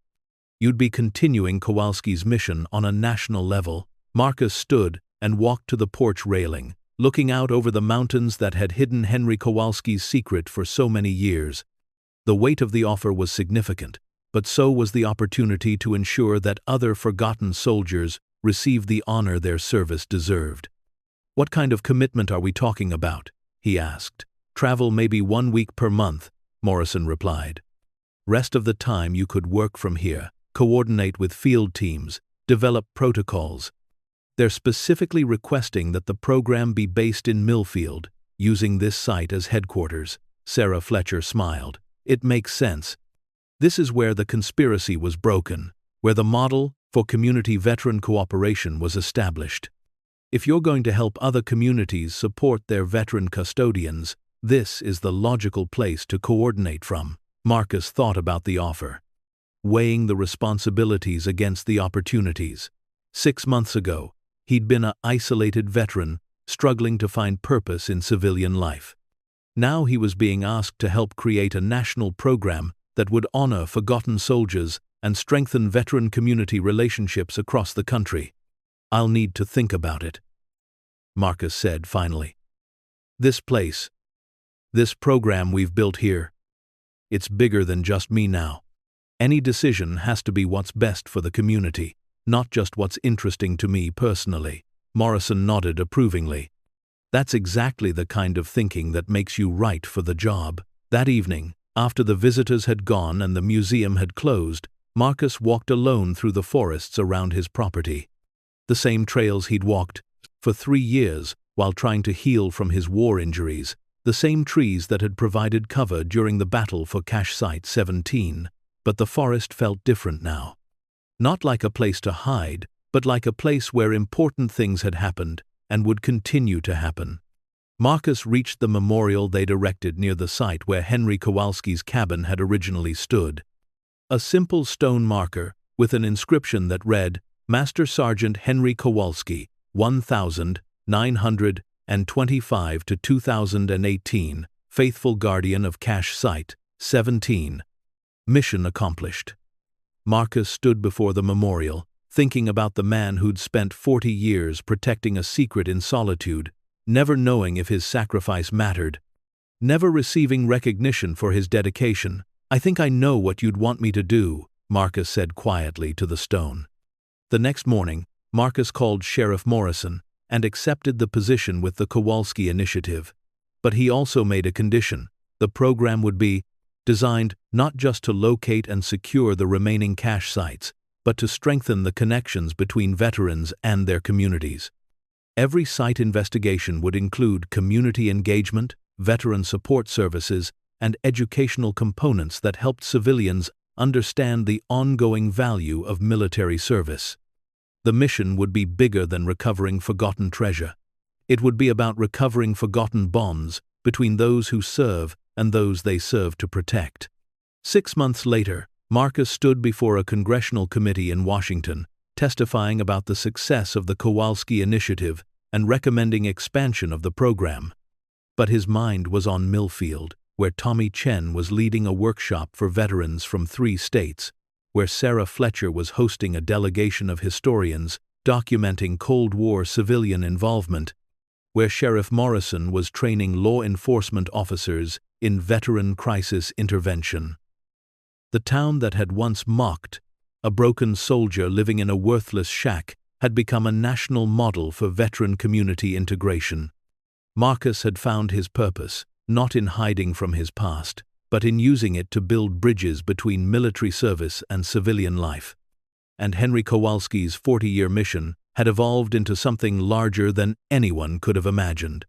You'd be continuing Kowalski's mission on a national level." Marcus stood and walked to the porch railing, looking out over the mountains that had hidden Henry Kowalski's secret for so many years. The weight of the offer was significant, but so was the opportunity to ensure that other forgotten soldiers received the honor their service deserved. "What kind of commitment are we talking about?" he asked. "Travel maybe 1 week per month," Morrison replied. "Rest of the time you could work from here, coordinate with field teams, develop protocols. They're specifically requesting that the program be based in Millfield, using this site as headquarters." Sarah Fletcher smiled. "It makes sense. This is where the conspiracy was broken, where the model for community veteran cooperation was established. If you're going to help other communities support their veteran custodians, this is the logical place to coordinate from." Marcus thought about the offer, weighing the responsibilities against the opportunities. 6 months ago, he'd been an isolated veteran, struggling to find purpose in civilian life. Now he was being asked to help create a national program that would honor forgotten soldiers and strengthen veteran community relationships across the country. "I'll need to think about it," Marcus said finally. "This place, this program we've built here, it's bigger than just me now. Any decision has to be what's best for the community, not just what's interesting to me personally." Morrison nodded approvingly. "That's exactly the kind of thinking that makes you right for the job." That evening, after the visitors had gone and the museum had closed, Marcus walked alone through the forests around his property. The same trails he'd walked for 3 years while trying to heal from his war injuries, the same trees that had provided cover during the battle for Cache Site 17, but the forest felt different now. Not like a place to hide, but like a place where important things had happened and would continue to happen. Marcus reached the memorial they'd erected near the site where Henry Kowalski's cabin had originally stood. A simple stone marker with an inscription that read, Master Sergeant Henry Kowalski, 1925 to 2018, Faithful Guardian of Cache Site, 17. Mission accomplished. Marcus stood before the memorial, thinking about the man who'd spent 40 years protecting a secret in solitude, never knowing if his sacrifice mattered, never receiving recognition for his dedication. I think I know what you'd want me to do, Marcus said quietly to the stone. The next morning, Marcus called Sheriff Morrison and accepted the position with the Kowalski Initiative. But he also made a condition. The program would be designed not just to locate and secure the remaining cache sites, but to strengthen the connections between veterans and their communities. Every site investigation would include community engagement, veteran support services, and educational components that helped civilians understand the ongoing value of military service. The mission would be bigger than recovering forgotten treasure. It would be about recovering forgotten bonds between those who serve and those they serve to protect. 6 months later, Marcus stood before a congressional committee in Washington, testifying about the success of the Kowalski Initiative and recommending expansion of the program. But his mind was on Millfield, where Tommy Chen was leading a workshop for veterans from 3 states, where Sarah Fletcher was hosting a delegation of historians documenting Cold War civilian involvement, where Sheriff Morrison was training law enforcement officers in veteran crisis intervention. The town that had once mocked a broken soldier living in a worthless shack had become a national model for veteran community integration. Marcus had found his purpose, not in hiding from his past, but in using it to build bridges between military service and civilian life. And Henry Kowalski's 40-year mission had evolved into something larger than anyone could have imagined.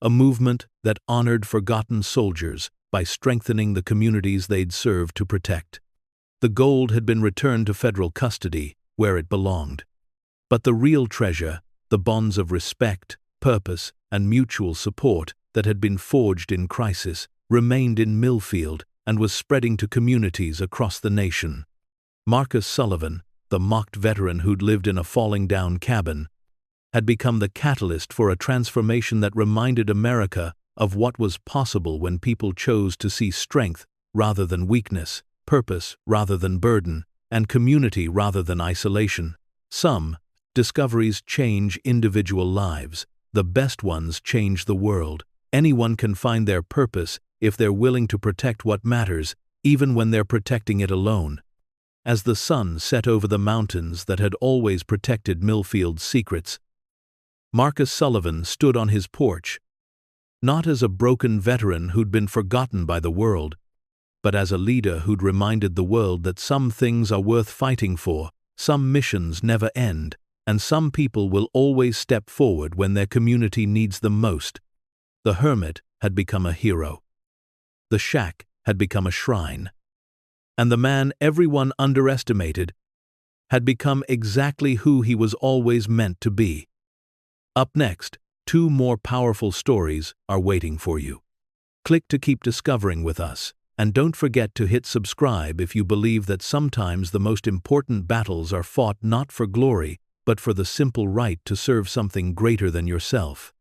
A movement that honored forgotten soldiers by strengthening the communities they'd served to protect. The gold had been returned to federal custody, where it belonged. But the real treasure, the bonds of respect, purpose, and mutual support that had been forged in crisis, remained in Millfield and was spreading to communities across the nation. Marcus Sullivan, the mocked veteran who'd lived in a falling-down cabin, had become the catalyst for a transformation that reminded America of what was possible when people chose to see strength rather than weakness, purpose rather than burden, and community rather than isolation. Some discoveries change individual lives. The best ones change the world. Anyone can find their purpose if they're willing to protect what matters, even when they're protecting it alone. As the sun set over the mountains that had always protected Millfield's secrets, Marcus Sullivan stood on his porch, not as a broken veteran who'd been forgotten by the world, but as a leader who'd reminded the world that some things are worth fighting for, some missions never end, and some people will always step forward when their community needs them most. The hermit had become a hero. The shack had become a shrine. And the man everyone underestimated had become exactly who he was always meant to be. Up next, 2 more powerful stories are waiting for you. Click to keep discovering with us, and don't forget to hit subscribe if you believe that sometimes the most important battles are fought not for glory, but for the simple right to serve something greater than yourself.